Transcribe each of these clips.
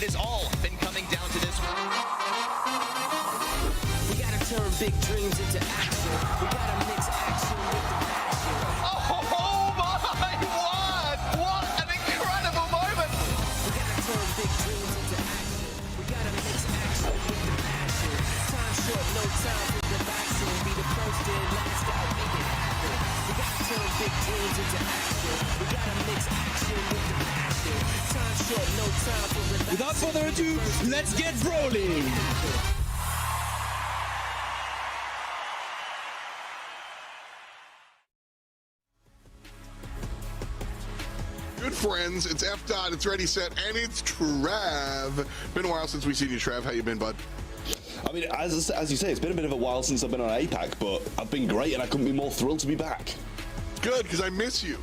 It has all been coming down to this. We gotta turn big dreams into action. We gotta mix action with the passion. Oh my, what an incredible moment. We gotta turn big dreams into action. We gotta mix action with the passion. Time short, no time for relaxing. Be the first and last out, make it happen. We gotta turn big dreams into action. We gotta mix action with the passion. Time short, no time for relaxing. Without further ado, let's get rolling. Good friends, it's F. Dot, it's Ready, Set, and it's Trav. Been a while since we've seen you, Trav. How you been, bud? I mean, as you say, it's been a bit of a while since I've been on APAC, but I've been great, and I couldn't be more thrilled to be back. Good, because I miss you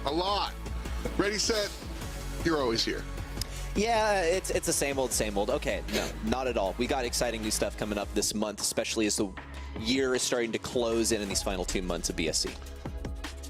a lot. Ready, Set, you're always here. Yeah, it's the same old, same old. Okay, no, not at all. We got exciting new stuff coming up this month, especially as the year is starting to close in these final 2 months of BSC.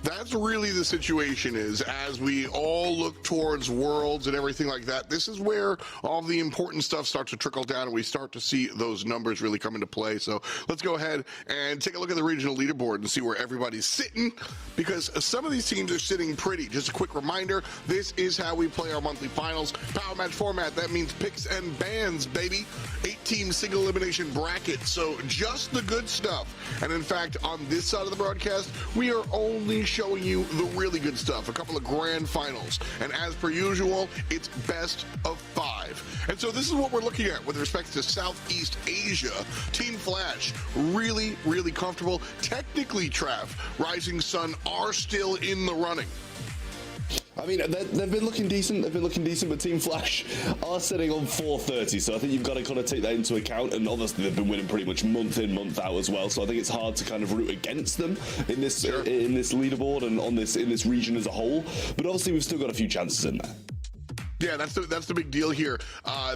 That's really the situation, is as we all look towards Worlds and everything like that, this is where all the important stuff starts to trickle down and we start to see those numbers really come into play. So let's go ahead and take a look at the regional leaderboard and see where everybody's sitting, because some of these teams are sitting pretty. Just a quick reminder, this is how we play our monthly finals. Power match format, that means picks and bans, baby. 8-team single elimination bracket, so just the good stuff. And in fact, on this side of the broadcast, we are only showing you the really good stuff, a couple of grand finals, and as per usual, it's best of 5. And so this is what we're looking at with respect to Southeast Asia. Team Flash, really comfortable. Technically, Trav, Rising Sun are still in the running. I mean, they've been looking decent. But Team Flash are sitting on 430, so I think you've got to kind of take that into account. And obviously, they've been winning pretty much month in, month out as well. So I think it's hard to kind of root against them in this in this leaderboard and in this region as a whole. But obviously, we've still got a few chances in there. Yeah, that's the big deal here.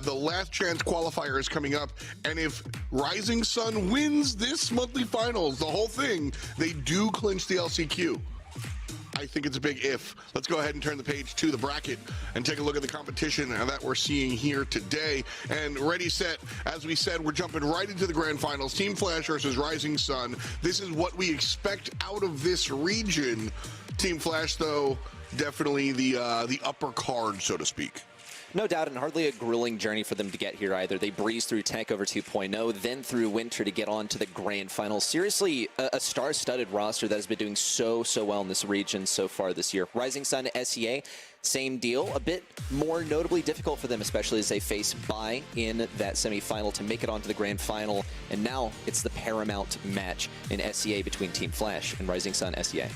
The last chance qualifier is coming up, and if Rising Sun wins this monthly finals, the whole thing, they do clinch the LCQ. I think it's a big if. Let's go ahead and turn the page to the bracket and take a look at the competition that we're seeing here today. And Ready, Set, as we said, we're jumping right into the grand finals. Team Flash versus Rising Sun. This is what we expect out of this region. Team Flash, though, definitely the upper card, so to speak. No doubt, and hardly a grueling journey for them to get here either. They breezed through TakeOver 2.0, then through Winter to get on to the grand finals. Seriously, a star-studded roster that has been doing so well in this region so far this year. Rising Sun, SEA, same deal. A bit more notably difficult for them, especially as they face Bai in that semifinal to make it onto the grand final. And now it's the paramount match in SEA between Team Flash and Rising Sun, SEA.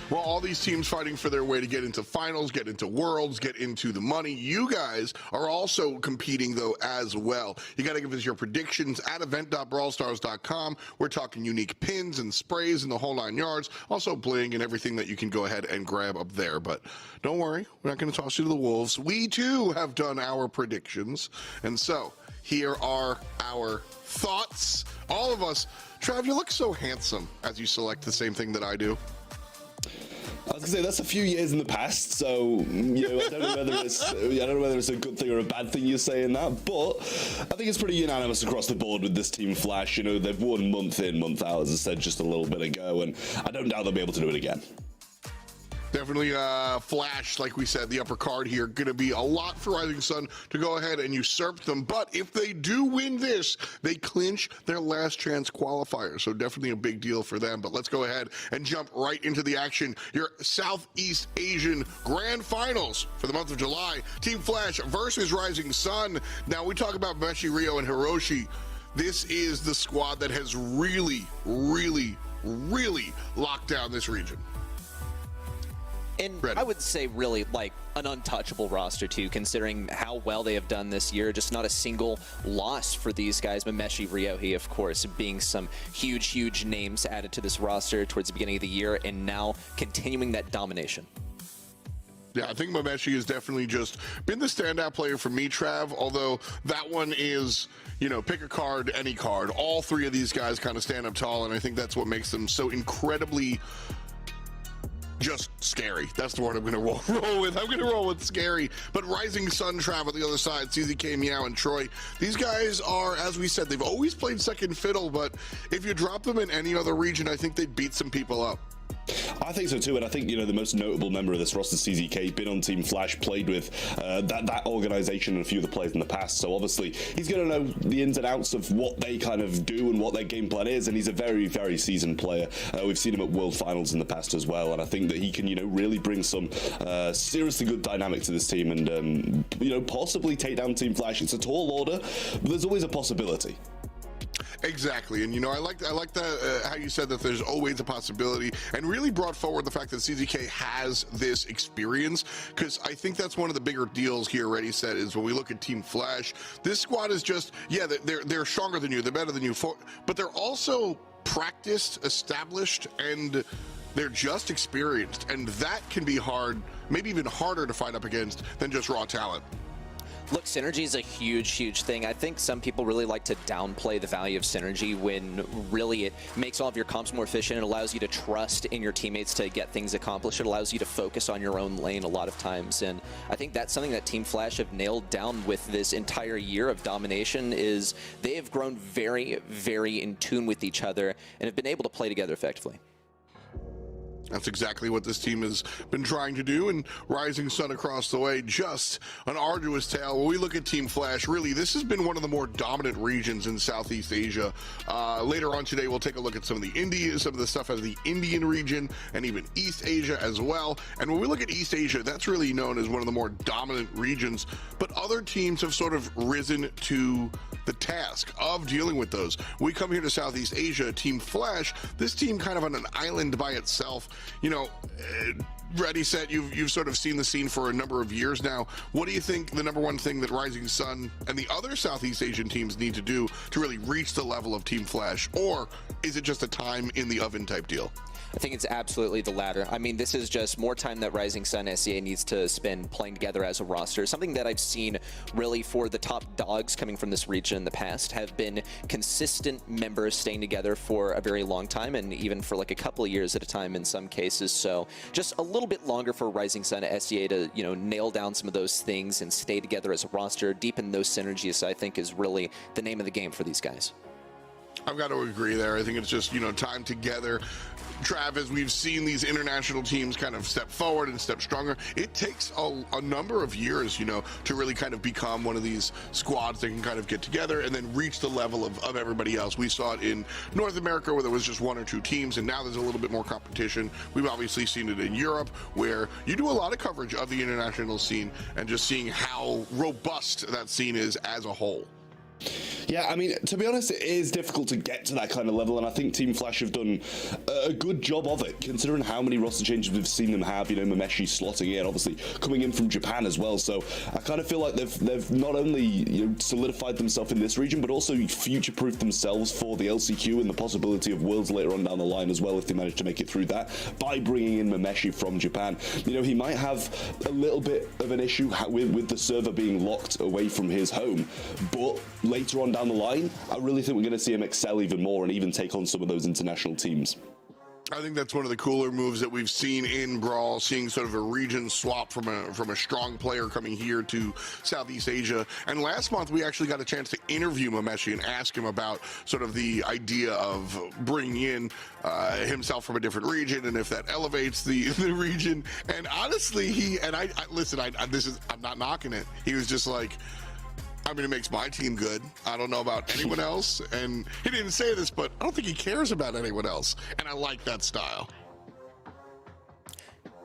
Well, all these teams fighting for their way to get into finals, get into Worlds, get into the money. You guys are also competing, though, as well. You got to give us your predictions at event.brawlstars.com. We're talking unique pins and sprays and the whole 9 yards. Also bling and everything that you can go ahead and grab up there. But don't worry, we're not going to toss you to the wolves. We, too, have done our predictions. And so here are our thoughts. All of us. Trav, you look so handsome as you select the same thing that I do. I was gonna say that's a few years in the past, so you know I don't know whether it's a good thing or a bad thing you're saying that, but I think it's pretty unanimous across the board with this Team Flash. You know, they've won month in, month out, as I said just a little bit ago, and I don't doubt they'll be able to do it again. Definitely Flash, like we said, the upper card here, going to be a lot for Rising Sun to go ahead and usurp them. But if they do win this, they clinch their last chance qualifier. So definitely a big deal for them. But let's go ahead and jump right into the action. Your Southeast Asian Grand Finals for the month of July. Team Flash versus Rising Sun. Now we talk about Meshi, Rio, and Hiroshi. This is the squad that has really locked down this region. And I would say really like an untouchable roster too, considering how well they have done this year. Just not a single loss for these guys. Mameshi, Ryohei, of course, being some huge names added to this roster towards the beginning of the year, and now continuing that domination. Yeah, I think Mameshi has definitely just been the standout player for me, Trav, although that one is, you know, pick a card, any card. All three of these guys kind of stand up tall, and I think that's what makes them so incredibly just scary. That's the word I'm going to roll with. I'm going to roll with scary. But Rising Sun travel the other side, CZK, Meow, and Troy. These guys are, as we said, they've always played second fiddle, but if you drop them in any other region, I think they'd beat some people up. I think so too, and I think, you know, the most notable member of this roster, CZK, been on Team Flash, played with that organization and a few of the players in the past, so obviously he's going to know the ins and outs of what they kind of do and what their game plan is, and he's a very, very seasoned player. We've seen him at World Finals in the past as well, and I think that he can, you know, really bring some seriously good dynamic to this team and, you know, possibly take down Team Flash. It's a tall order, but there's always a possibility. Exactly, and you know, I like that how you said that there's always a possibility, and really brought forward the fact that CZK has this experience, because I think that's one of the bigger deals here. Already said is when we look at Team Flash, this squad is just, yeah, they're stronger than you, they're better than you, but they're also practiced, established, and they're just experienced, and that can be hard, maybe even harder to fight up against than just raw talent. Look, synergy is a huge, huge thing. I think some people really like to downplay the value of synergy when really it makes all of your comps more efficient. It allows you to trust in your teammates to get things accomplished. It allows you to focus on your own lane a lot of times. And I think that's something that Team Flash have nailed down with this entire year of domination is they have grown very, very in tune with each other and have been able to play together effectively. That's exactly what this team has been trying to do, and Rising Sun across the way, just an arduous tale. When we look at Team Flash, really, this has been one of the more dominant regions in Southeast Asia. Later on today, we'll take a look at some of the stuff out of the Indian region, and even East Asia as well. And when we look at East Asia, that's really known as one of the more dominant regions, but other teams have sort of risen to the task of dealing with those. We come here to Southeast Asia, Team Flash, this team kind of on an island by itself. You know, Ready, Set, you've sort of seen the scene for a number of years now. What do you think the number one thing that Rising Sun and the other Southeast Asian teams need to do to really reach the level of Team Flash? Or is it just a time in the oven type deal? I think it's absolutely the latter. I mean, this is just more time that Rising Sun SEA needs to spend playing together as a roster. Something that I've seen really for the top dogs coming from this region in the past have been consistent members staying together for a very long time, and even for like a couple of years at a time in some cases. So just a little bit longer for Rising Sun SEA to, you know, nail down some of those things and stay together as a roster, deepen those synergies, I think is really the name of the game for these guys. I've got to agree there. I think it's just, you know, time together. Travis, we've seen these international teams kind of step forward and step stronger. It takes a number of years, you know, to really kind of become one of these squads that can kind of get together and then reach the level of everybody else. We saw it in North America where there was just one or two teams, and now there's a little bit more competition. We've obviously seen it in Europe where you do a lot of coverage of the international scene and just seeing how robust that scene is as a whole. Yeah, I mean, to be honest, it is difficult to get to that kind of level, and I think Team Flash have done a good job of it, considering how many roster changes we've seen them have. You know, Mameshi slotting in, obviously coming in from Japan as well. So I kind of feel like they've not only, you know, solidified themselves in this region, but also future-proofed themselves for the LCQ and the possibility of Worlds later on down the line as well, if they manage to make it through that, by bringing in Mameshi from Japan. You know, he might have a little bit of an issue with the server being locked away from his home, but later on down the line, I really think we're going to see him excel even more and even take on some of those international teams. I think that's one of the cooler moves that we've seen in Brawl, seeing sort of a region swap from a strong player coming here to Southeast Asia. And last month, we actually got a chance to interview Mameshi and ask him about sort of the idea of bringing in himself from a different region and if that elevates the region. And honestly, I'm not knocking it. He was just like, I mean, it makes my team good. I don't know about anyone else. And he didn't say this, but I don't think he cares about anyone else. And I like that style.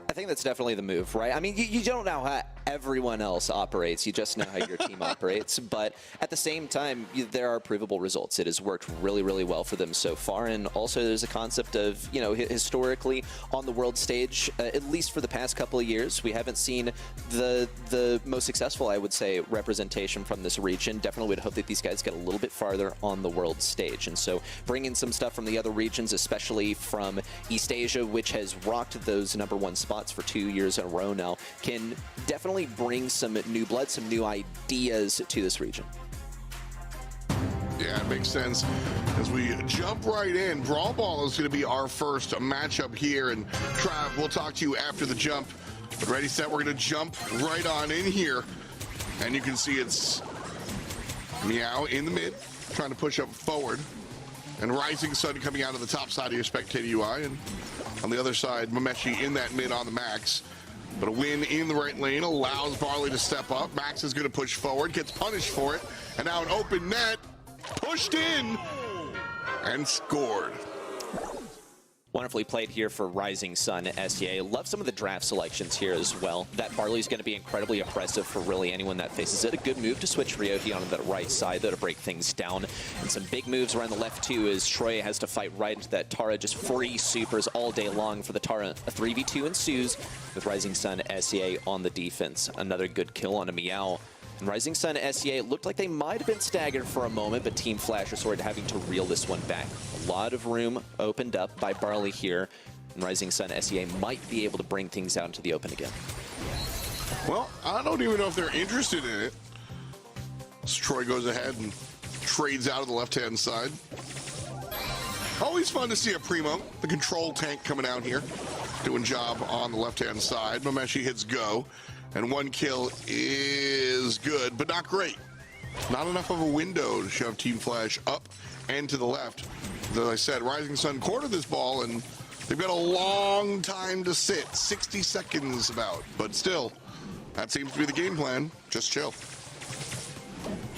I think that's definitely the move, right? I mean, you don't know how everyone else operates. You just know how your team operates. But at the same time, there are provable results. It has worked really, really well for them so far. And also there's a concept of, you know, historically on the world stage, at least for the past couple of years, we haven't seen the most successful, I would say, representation from this region. Definitely would hope that these guys get a little bit farther on the world stage. And so bringing some stuff from the other regions, especially from East Asia, which has rocked those #1 spots for 2 years in a row now, can definitely bring some new blood, some new ideas to this region. Yeah, it makes sense. As we jump right in, Brawl Ball is going to be our first matchup here. And Trav, we'll talk to you after the jump. But ready, set, we're going to jump right on in here. And you can see it's Meow in the mid, trying to push up forward. And Rising Sun coming out of the top side of your spectator UI. And on the other side, Mameshi in that mid on the max. But a win in the right lane allows Barley to step up. Max is going to push forward, gets punished for it. And now an open net, pushed in, and scored. Wonderfully played here for Rising Sun SEA. Love some of the draft selections here as well. That Barley's going to be incredibly oppressive for really anyone that faces it. A good move to switch Ryohi on the right side, though, to break things down. And some big moves around the left, too, as Troy has to fight right into that Tara. Just free supers all day long for the Tara. A 3v2 ensues with Rising Sun SEA on the defense. Another good kill on a Meow. And Rising Sun SEA looked like they might have been staggered for a moment, but Team Flash are sort of having to reel this one back. A lot of room opened up by Barley here, and Rising Sun SEA might be able to bring things out into the open again. Well, I don't even know if they're interested in it. So Troy goes ahead and trades out of the left-hand side. Always fun to see a Primo, the control tank coming out here, doing job on the left-hand side. Mameshi hits go. And one kill is good, but not great. Not enough of a window to shove Team Flash up and to the left. As I said, Rising Sun cornered this ball, and they've got a long time to sit, 60 seconds about. But still, that seems to be the game plan. Just chill.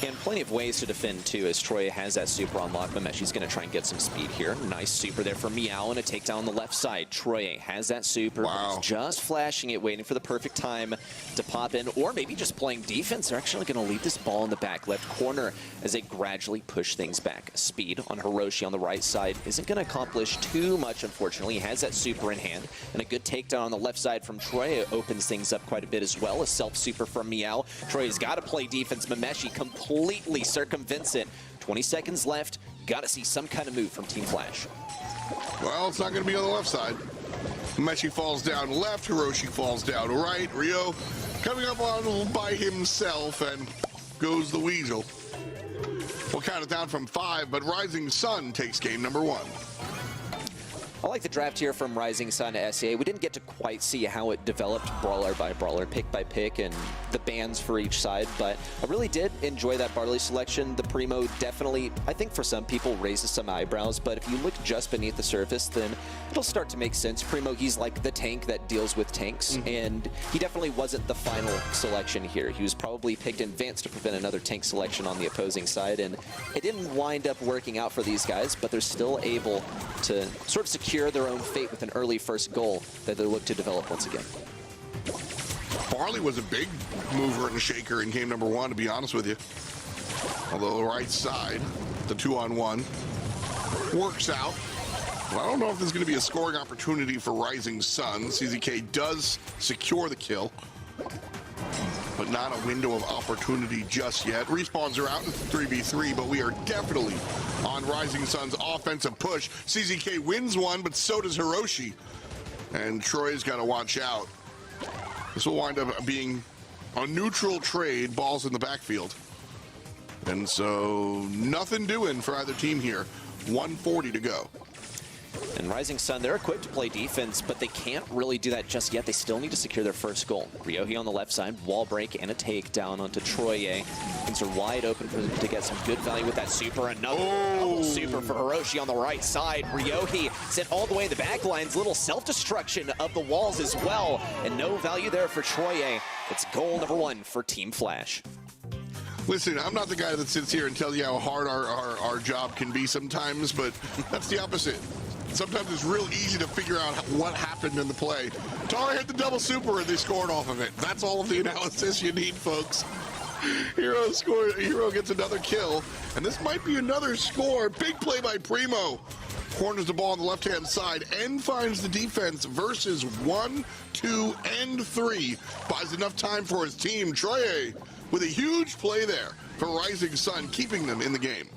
And plenty of ways to defend, too, as Troy has that super on lock. Mameshi's going to try and get some speed here. Nice super there for Meow, and a takedown on the left side. Troy has that super. Wow. He's just flashing it, waiting for the perfect time to pop in, or maybe just playing defense. They're actually going to leave this ball in the back left corner as they gradually push things back. Speed on Hiroshi on the right side isn't going to accomplish too much, unfortunately. He has that super in hand, and a good takedown on the left side from Troy. It opens things up quite a bit as well. A self-super from Meow. Troy's got to play defense. Mameshi completely circumvents it. 20 seconds left. Got to see some kind of move from Team Flash. Well, it's not going to be on the left side. Meshi falls down left. Hiroshi falls down right. Ryo coming up on by himself, and goes the Weasel. We'll count it down from 5, but Rising Sun takes game number 1. I like the draft here from Rising Sun SEA. We didn't get to quite see how it developed brawler by brawler, pick by pick, and the bans for each side, but I really did enjoy that Barley selection. The Primo definitely, I think for some people, raises some eyebrows, but if you look just beneath the surface, then it'll start to make sense. Primo, he's like the tank that deals with tanks, and he definitely wasn't the final selection here. He was probably picked in advance to prevent another tank selection on the opposing side, and it didn't wind up working out for these guys, but they're still able to sort of secure their own fate with an early first goal that they look to develop once again. Barley was a big mover and shaker in game number 1, to be honest with you. Although the right side, the 2-on-1, works out. Well, I don't know if there's going to be a scoring opportunity for Rising Sun. CZK does secure the kill, but not a window of opportunity just yet. Respawns are out. It's 3v3, but we are definitely on Rising Sun's offensive push. CZK wins one, but so does Hiroshi. And Troy's got to watch out. This will wind up being a neutral trade, balls in the backfield. And so nothing doing for either team here. 1:40 to go. And Rising Sun, they're equipped to play defense, but they can't really do that just yet. They still need to secure their first goal. Ryohi on the left side, wall break and a takedown onto Troye. Things are wide open for them to get some good value with that super. Another double super for Hiroshi on the right side. Ryohi sent all the way in the back lines. Little self-destruction of the walls as well. And no value there for Troye. It's goal number 1 for Team Flash. Listen, I'm not the guy that sits here and tells you how hard our job can be sometimes, but that's the opposite. Sometimes it's real easy to figure out what happened in the play. Tara hit the double super and they scored off of it. That's all of the analysis you need, folks. Hero gets another kill, and this might be another score. Big play by Primo. Corners the ball on the left-hand side and finds the defense versus 1, 2, and 3. Buys enough time for his team. Troye with a huge play there for Rising Sun, keeping them in the game.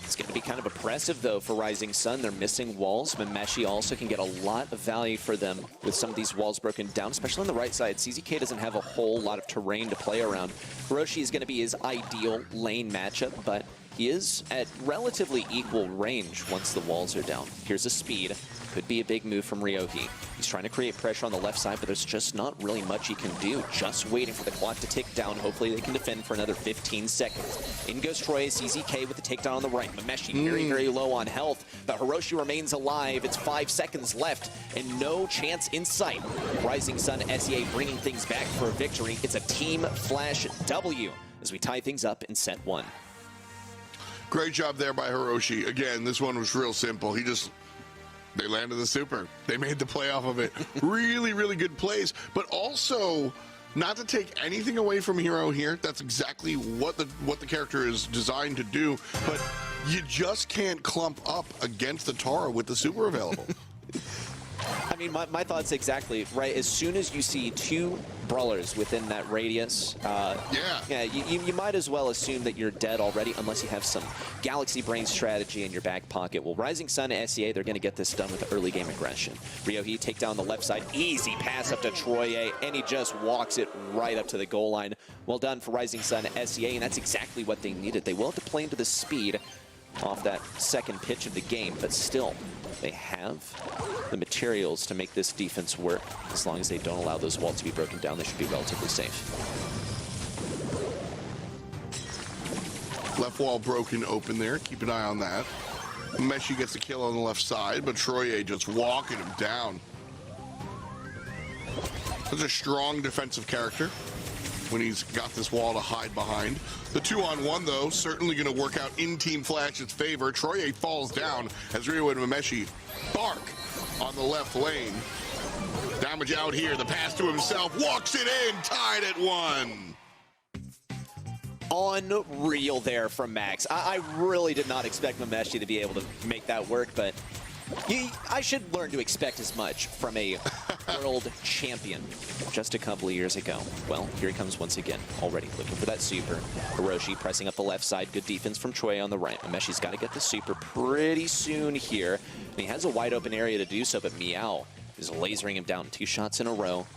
It's going to be kind of oppressive, though, for Rising Sun. They're missing walls. Mameshi also can get a lot of value for them with some of these walls broken down, especially on the right side. CZK doesn't have a whole lot of terrain to play around. Hiroshi is going to be his ideal lane matchup, but he is at relatively equal range once the walls are down. Here's a speed. Could be a big move from Ryohei. He's trying to create pressure on the left side, but there's just not really much he can do. Just waiting for the clock to tick down. Hopefully they can defend for another 15 seconds. In goes Troy, CZK with the takedown on the right. Mameshi very low on health, but Hiroshi remains alive. It's 5 seconds left and no chance in sight. Rising Sun SEA bringing things back for a victory. It's a Team Flash W as we tie things up in set 1. Great job there by Hiroshi. Again, this one was real simple. They landed the super. They made the play off of it. Really good plays, but also not to take anything away from Hero here. That's exactly what the character is designed to do, but you just can't clump up against the Tara with the super available. I mean, my thoughts exactly, right? As soon as you see 2 brawlers within that radius, you might as well assume that you're dead already unless you have some Galaxy Brain strategy in your back pocket. Well, Rising Sun SEA, they're going to get this done with early game aggression. Ryohei take down the left side, easy pass up to Troye, and he just walks it right up to the goal line. Well done for Rising Sun SEA, and that's exactly what they needed. They will have to play into the speed off that second pitch of the game, but still, they have the materials to make this defense work. As long as they don't allow those walls to be broken down, they should be relatively safe. Left wall broken open there. Keep an eye on that. Meshi gets the kill on the left side, but Troye just walking him down. That's a strong defensive character when he's got this wall to hide behind. The 2-on-1, though, certainly going to work out in Team Flash's favor. Troye falls down as Ryo and Mameshi bark on the left lane. Damage out here. The pass to himself. Walks it in. Tied at 1. Unreal there from Max. I really did not expect Mameshi to be able to make that work, but I should learn to expect as much from a world champion just a couple of years ago. Well, here he comes once again, already looking for that super. Hiroshi pressing up the left side. Good defense from Troy on the right. Mameshi's got to get the super pretty soon here. And he has a wide open area to do so, but Meow is lasering him down 2 shots in a row.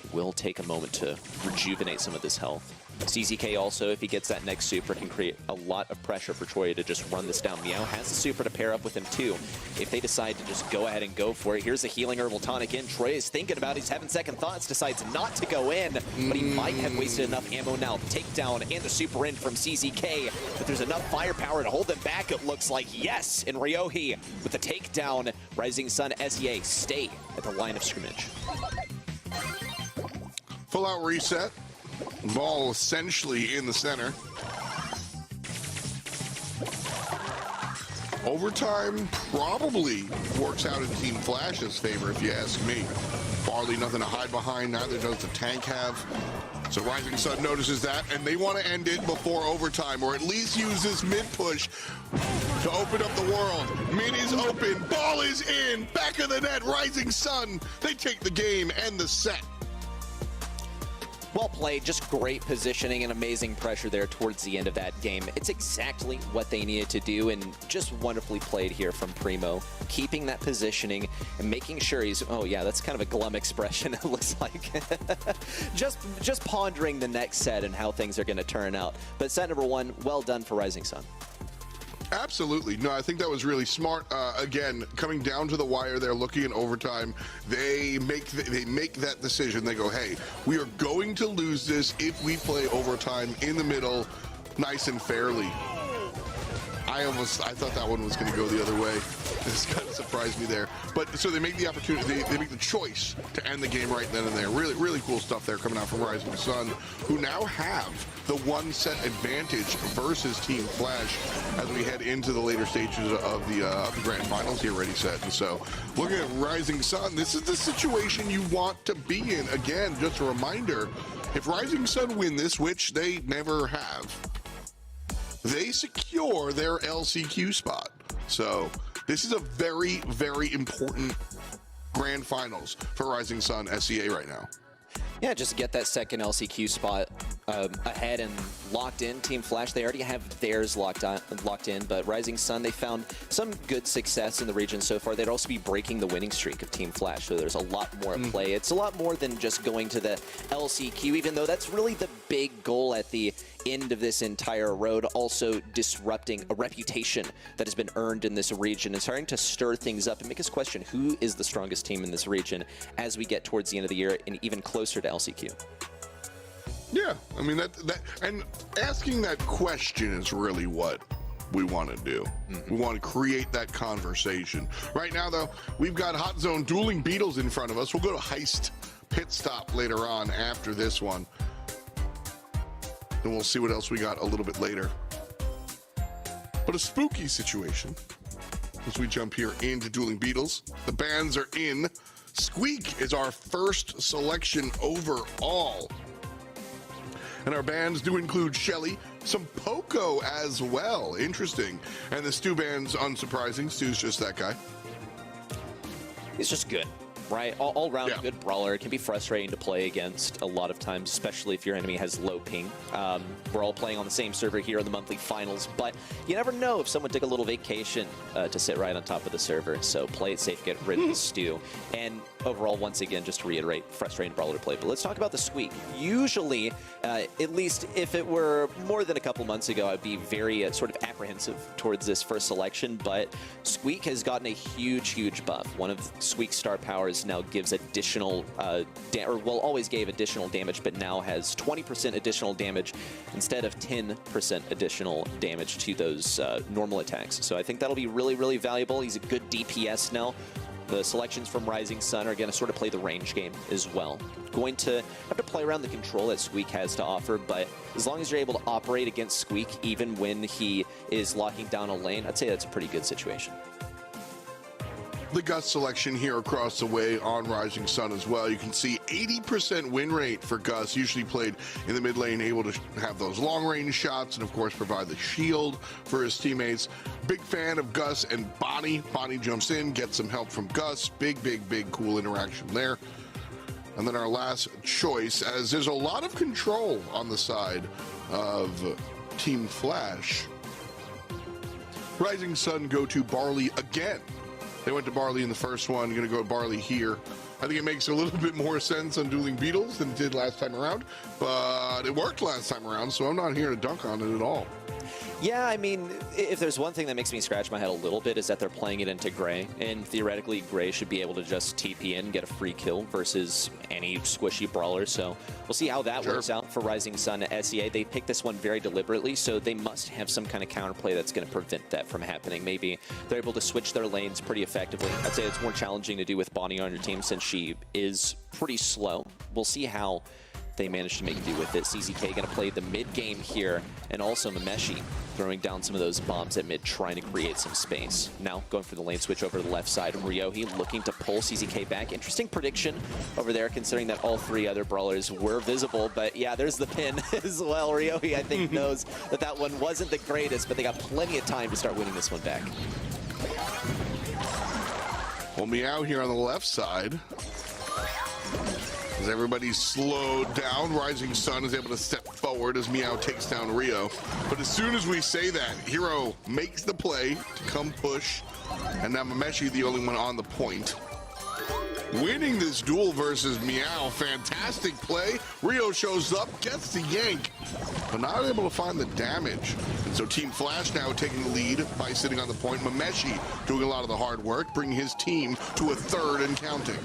It will take a moment to rejuvenate some of this health. CZK also, if he gets that next super, can create a lot of pressure for Troy to just run this down. Meow has the super to pair up with him too. If they decide to just go ahead and go for it, here's the healing herbal tonic in. Troy is thinking about it. He's having second thoughts, decides not to go in, but he might have wasted enough ammo now. The takedown and the super in from CZK, but there's enough firepower to hold them back, it looks like. Yes, and Ryohei with the takedown. Rising Sun SEA stay at the line of scrimmage. Full out reset. Ball essentially in the center. Overtime probably works out in Team Flash's favor, if you ask me. Barley nothing to hide behind, neither does the tank have. So Rising Sun notices that, and they want to end it before overtime, or at least use this mid-push to open up the world. Mid is open, ball is in, back of the net, Rising Sun. They take the game and the set. Well played, just great positioning and amazing pressure there towards the end of that game. It's exactly what they needed to do, and just wonderfully played here from Primo. Keeping that positioning and making sure he's, oh yeah, that's kind of a glum expression, it looks like. just pondering the next set and how things are going to turn out. But set number 1, well done for Rising Sun. Absolutely. No, I think that was really smart. Again, coming down to the wire there, looking at overtime, they make that decision. They go, hey, we are going to lose this if we play overtime in the middle, nice and fairly. I thought that one was going to go the other way. This kind of surprised me there. But so they make the opportunity, they make the choice to end the game right then and there. Really cool stuff there coming out from Rising Sun, who now have the 1 set advantage versus Team Flash as we head into the later stages of the grand finals here, ready, set. And so looking at Rising Sun, this is the situation you want to be in. Again, just a reminder, if Rising Sun win this, which they never have, they secure their LCQ spot. So this is a very important grand finals for Rising Sun SEA right now. Yeah, just get that second LCQ spot. ahead and locked in. Team Flash, they already have theirs locked in, but Rising Sun, they found some good success in the region so far. They'd also be breaking the winning streak of Team Flash, so there's a lot more at play. It's a lot more than just going to the LCQ, even though that's really the big goal at the end of this entire road, also disrupting a reputation that has been earned in this region and starting to stir things up and make us question who is the strongest team in this region as we get towards the end of the year and even closer to LCQ. Yeah, I mean, and asking that question is really what we want to do. We want to create that conversation. Right now, though, we've got Hot Zone dueling Beetles in front of us. We'll go to Heist Pit Stop later on after this one. And we'll see what else we got a little bit later. But a spooky situation as we jump here into dueling Beetles. The bands are in. Squeak is our first selection overall. And our bands do include Shelly, some Poco as well. Interesting. And the Stu band's unsurprising. Stu's just that guy. He's just good, right? All around good brawler. It can be frustrating to play against a lot of times, especially if your enemy has low ping. We're all playing on the same server here in the monthly finals, but you never know if someone took a little vacation to sit right on top of the server. So play it safe, get rid of the Stu. And overall, once again, just to reiterate, frustrating brawler to play. But let's talk about the Squeak. Usually, at least if it were more than a couple months ago, I'd be very sort of apprehensive towards this first selection. But Squeak has gotten a huge, huge buff. One of Squeak's star powers now gives additional, well, always gave additional damage, but now has 20% additional damage instead of 10% additional damage to those normal attacks. So I think that'll be really, really valuable. He's a good DPS now. The selections from Rising Sun are going to sort of play the range game as well. Going to have to play around the control that Squeak has to offer, but as long as you're able to operate against Squeak even when he is locking down a lane, I'd say that's a pretty good situation. The Gus selection here across the way on Rising Sun as well. You can see 80% win rate for Gus, usually played in the mid lane, able to have those long range shots and of course provide the shield for his teammates. Big fan of Gus and Bonnie. Bonnie jumps in, gets some help from Gus. Big cool interaction there. And then our last choice, as there's a lot of control on the side of Team Flash. Rising Sun go to Barley again. They went to Barley in the first one, going to go to Barley here. I think it makes a little bit more sense on dueling Beetles than it did last time around, but it worked last time around, so I'm not here to dunk on it at all. Yeah, I mean, if there's one thing that makes me scratch my head a little bit is that they're playing it into Gray, and theoretically Gray should be able to just TP in, get a free kill versus any squishy brawler, so we'll see how that works out for Rising Sun at SEA. They picked this one very deliberately, so they must have some kind of counterplay that's going to prevent that from happening. Maybe they're able to switch their lanes pretty effectively. I'd say it's more challenging to do with Bonnie on your team since she is pretty slow. We'll see how they managed to make do with it. CZK going to play the mid game here, and also Mameshi throwing down some of those bombs at mid, trying to create some space. Now going for the lane switch over to the left side, and Ryohi looking to pull CZK back. Interesting prediction over there, considering that all three other brawlers were visible, but yeah, there's the pin as well. Ryohi, I think, knows that that one wasn't the greatest, but they got plenty of time to start winning this one back. Well, Meow here on the left side. As everybody's slowed down, Rising Sun is able to step forward as Meow takes down Rio. But as soon as we say that, Hero makes the play to come push, and now Mameshi the only one on the point. Winning this duel versus Meow, fantastic play. Rio shows up, gets the yank, but not able to find the damage. And so Team Flash now taking the lead by sitting on the point. Mameshi doing a lot of the hard work, bringing his team to a third and counting.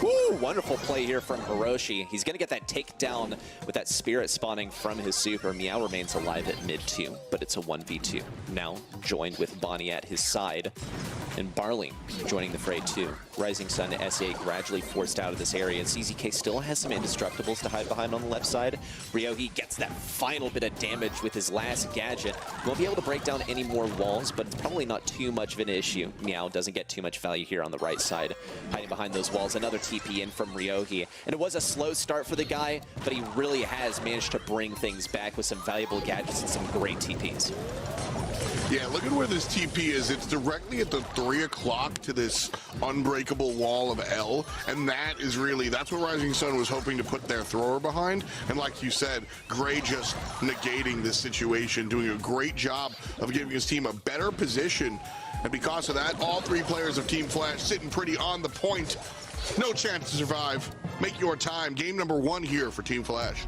Woo, wonderful play here from Hiroshi. He's going to get that takedown with that spirit spawning from his super. Meow remains alive at mid 2, but it's a 1v2. Now joined with Bonnie at his side, and Barley joining the fray too. Rising Sun SEA gradually forced out of this area, and CZK still has some indestructibles to hide behind on the left side. Ryohi gets that final bit of damage with his last gadget. Won't be able to break down any more walls, but it's probably not too much of an issue. Meow doesn't get too much value here on the right side, hiding behind those walls. Another TP in from Ryohi, and it was a slow start for the guy, but he really has managed to bring things back with some valuable gadgets and some great TPs. Yeah, look at where this TP is. It's directly at the 3 o'clock to this unbreakable wall of L, and that's what Rising Sun was hoping to put their thrower behind. And like you said, Gray just negating this situation, doing a great job of giving his team a better position. And because of that, all 3 players of Team Flash sitting pretty on the point. No chance to survive. Make your time. Game number 1 here for Team Flash.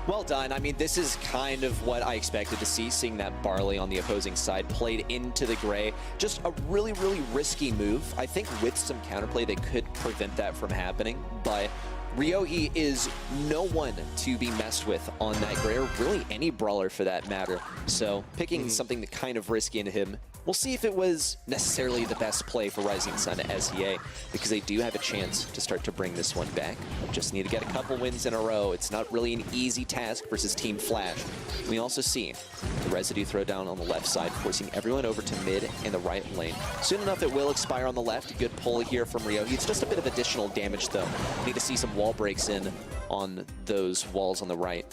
Well done. I mean, this is kind of what I expected to see, seeing that Barley on the opposing side played into the Gray. Just a really, really risky move. I think with some counterplay, they could prevent that from happening, but Ryohei is no one to be messed with on that Gray, or really any brawler for that matter. So picking something that kind of risky into him, we'll see if it was necessarily the best play for Rising Sun SEA, because they do have a chance to start to bring this one back. Just need to get a couple wins in a row. It's not really an easy task versus Team Flash. We also see the residue throwdown on the left side, forcing everyone over to mid and the right lane. Soon enough, it will expire on the left. Good pull here from Ryohei. It's just a bit of additional damage, though. Need to see some wall breaks in on those walls on the right,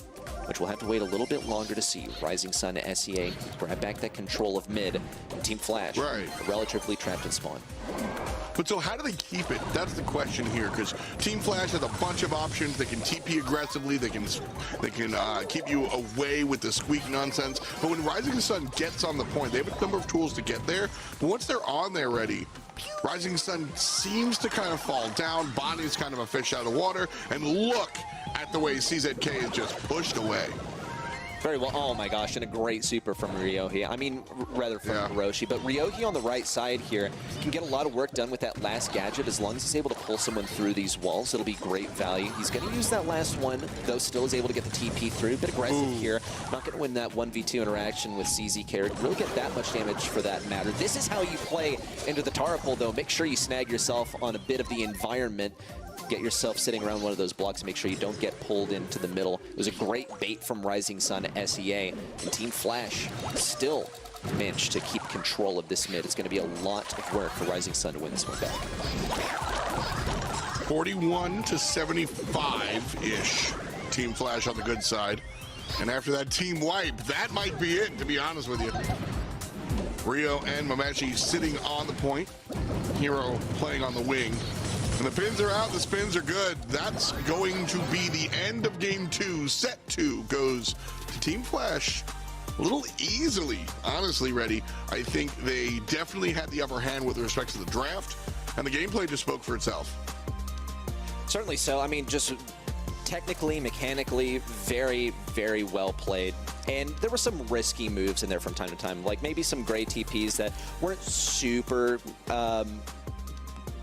which we'll have to wait a little bit longer to see. Rising Sun SEA grab back that control of mid, and Team Flash relatively trapped in spawn. But so how do they keep it? That's the question here, because Team Flash has a bunch of options. They can TP aggressively. They can keep you away with the squeak nonsense. But when Rising Sun gets on the point, they have a number of tools to get there. But once they're on there ready, Rising Sun seems to kind of fall down. Bonnie's kind of a fish out of water. And look at the way CZK is just pushed away. Very well. Oh my gosh, and a great super from Ryohei. I mean, rather from Hiroshi. But Ryohei on the right side here can get a lot of work done with that last gadget. As long as he's able to pull someone through these walls, it'll be great value. He's going to use that last one, though still is able to get the TP through. A bit aggressive here. Not going to win that 1v2 interaction with CZK or really get that much damage for that matter. This is how you play into the Tara pull, though. Make sure you snag yourself on a bit of the environment. Get yourself sitting around one of those blocks and make sure you don't get pulled into the middle. It was a great bait from Rising Sun SEA, and Team Flash still managed to keep control of this mid. It's going to be a lot of work for Rising Sun to win this one back. 41 to 75-ish. Team Flash on the good side. And after that team wipe, that might be it, to be honest with you. Rio and Mamechi sitting on the point. Hero playing on the wing. And the pins are out, the spins are good. That's going to be the end of game 2. Set 2 goes to Team Flash a little easily, honestly, Reddy. I think they definitely had the upper hand with respect to the draft, and the gameplay just spoke for itself. Certainly so. I mean, just technically, mechanically, very, very well played. And there were some risky moves in there from time to time, like maybe some gray TPs that weren't super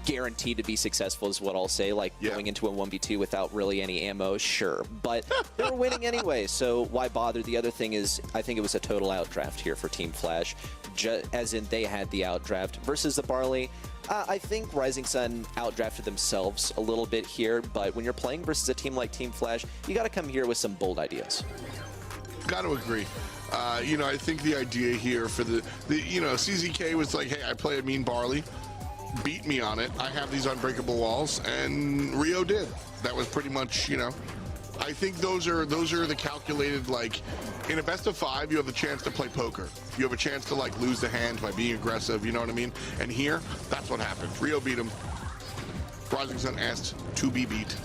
guaranteed to be successful is what I'll say, like going into a 1v2 without really any ammo, sure. But they were winning anyway, so why bother? The other thing is, I think it was a total outdraft here for Team Flash, as in they had the outdraft versus the Barley. I think Rising Sun outdrafted themselves a little bit here, but when you're playing versus a team like Team Flash, you got to come here with some bold ideas. Got to agree. You know, I think the idea here for the CZK was like, hey, I play a mean Barley. Beat me on it. I have these unbreakable walls, and Rio did. That was pretty much, you know, I think those are the calculated, like, in a best of 5, you have the chance to play poker. You have a chance to, like, lose the hand by being aggressive, you know what I mean? And here, that's what happened. Rio beat him. Rising Sun asked to be beat.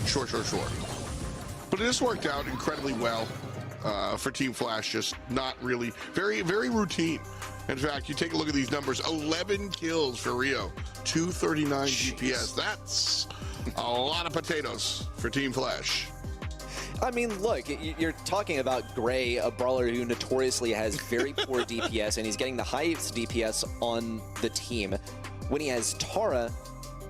Sure. But it just worked out incredibly well for Team Flash. Just not really, very, very routine. In fact, you take a look at these numbers, 11 kills for Rio, 239 DPS. That's a lot of potatoes for Team Flash. I mean, look, you're talking about Gray, a brawler who notoriously has very poor DPS, and he's getting the highest DPS on the team. When he has Tara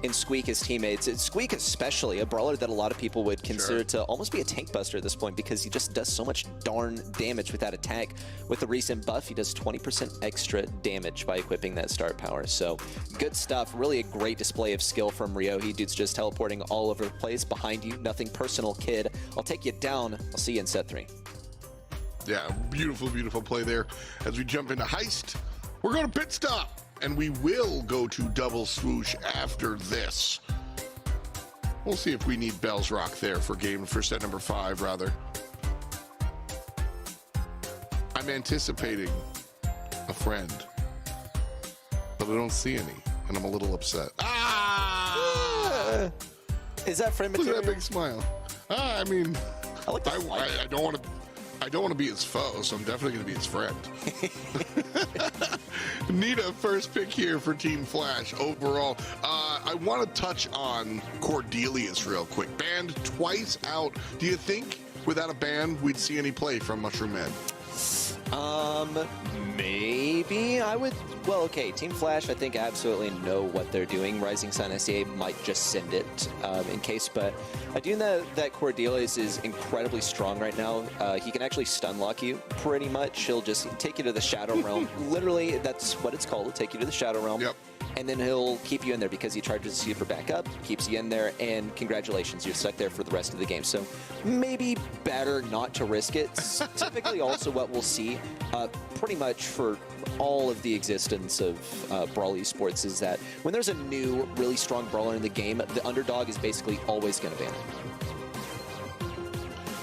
and Squeak as teammates, Squeak especially, a brawler that a lot of people would consider to almost be a tank buster at this point because he just does so much darn damage with that attack. With the recent buff, he does 20% extra damage by equipping that start power. So good stuff. Really a great display of skill from Ryohei. Dude's just teleporting all over the place behind you. Nothing personal, kid. I'll take you down. I'll see you in set 3. Yeah, beautiful, beautiful play there. As we jump into Heist, we're going to pit stop. And we will go to double swoosh after this. We'll see if we need Bell's Rock there for set number 5, rather. I I'm anticipating a friend, but I don't see any, and I'm a little upset. Ah! Is that friend Look material? at that big smile. I mean, I like the flight. I don't want to. I don't want to be his foe, so I'm definitely going to be his friend. Nita, first pick here for Team Flash overall. I want to touch on Cordelius real quick. Banned twice out. Do you think without a ban we'd see any play from Mushroom Man? Maybe I would. Well, okay, Team Flash, I think absolutely know what they're doing. Rising Sun SEA might just send it in case, but I do know that Cordelius is incredibly strong right now. He can actually stun lock you pretty much. He'll just take you to the Shadow Realm. Literally, that's what it's called. He'll take you to the Shadow Realm. Yep. And then he'll keep you in there because he charges the super back up, keeps you in there, and congratulations, you're stuck there for the rest of the game. So maybe better not to risk it. Typically also what we'll see pretty much for all of the existence of Brawl esports is that when there's a new, really strong brawler in the game, the underdog is basically always going to ban it.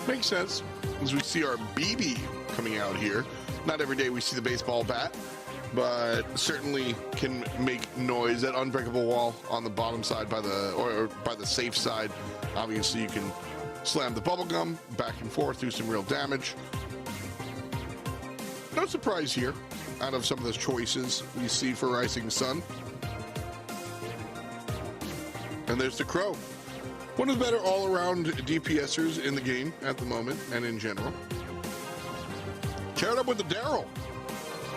Makes sense. As we see our BB coming out here. Not every day we see the baseball bat, but certainly can make noise. That unbreakable wall on the bottom side by the or by the safe side. Obviously, you can slam the bubble gum back and forth, do some real damage. No surprise here out of some of the choices we see for Rising Sun. And there's the Crow. One of the better all-around DPSers in the game at the moment and in general. Paired up with the Daryl.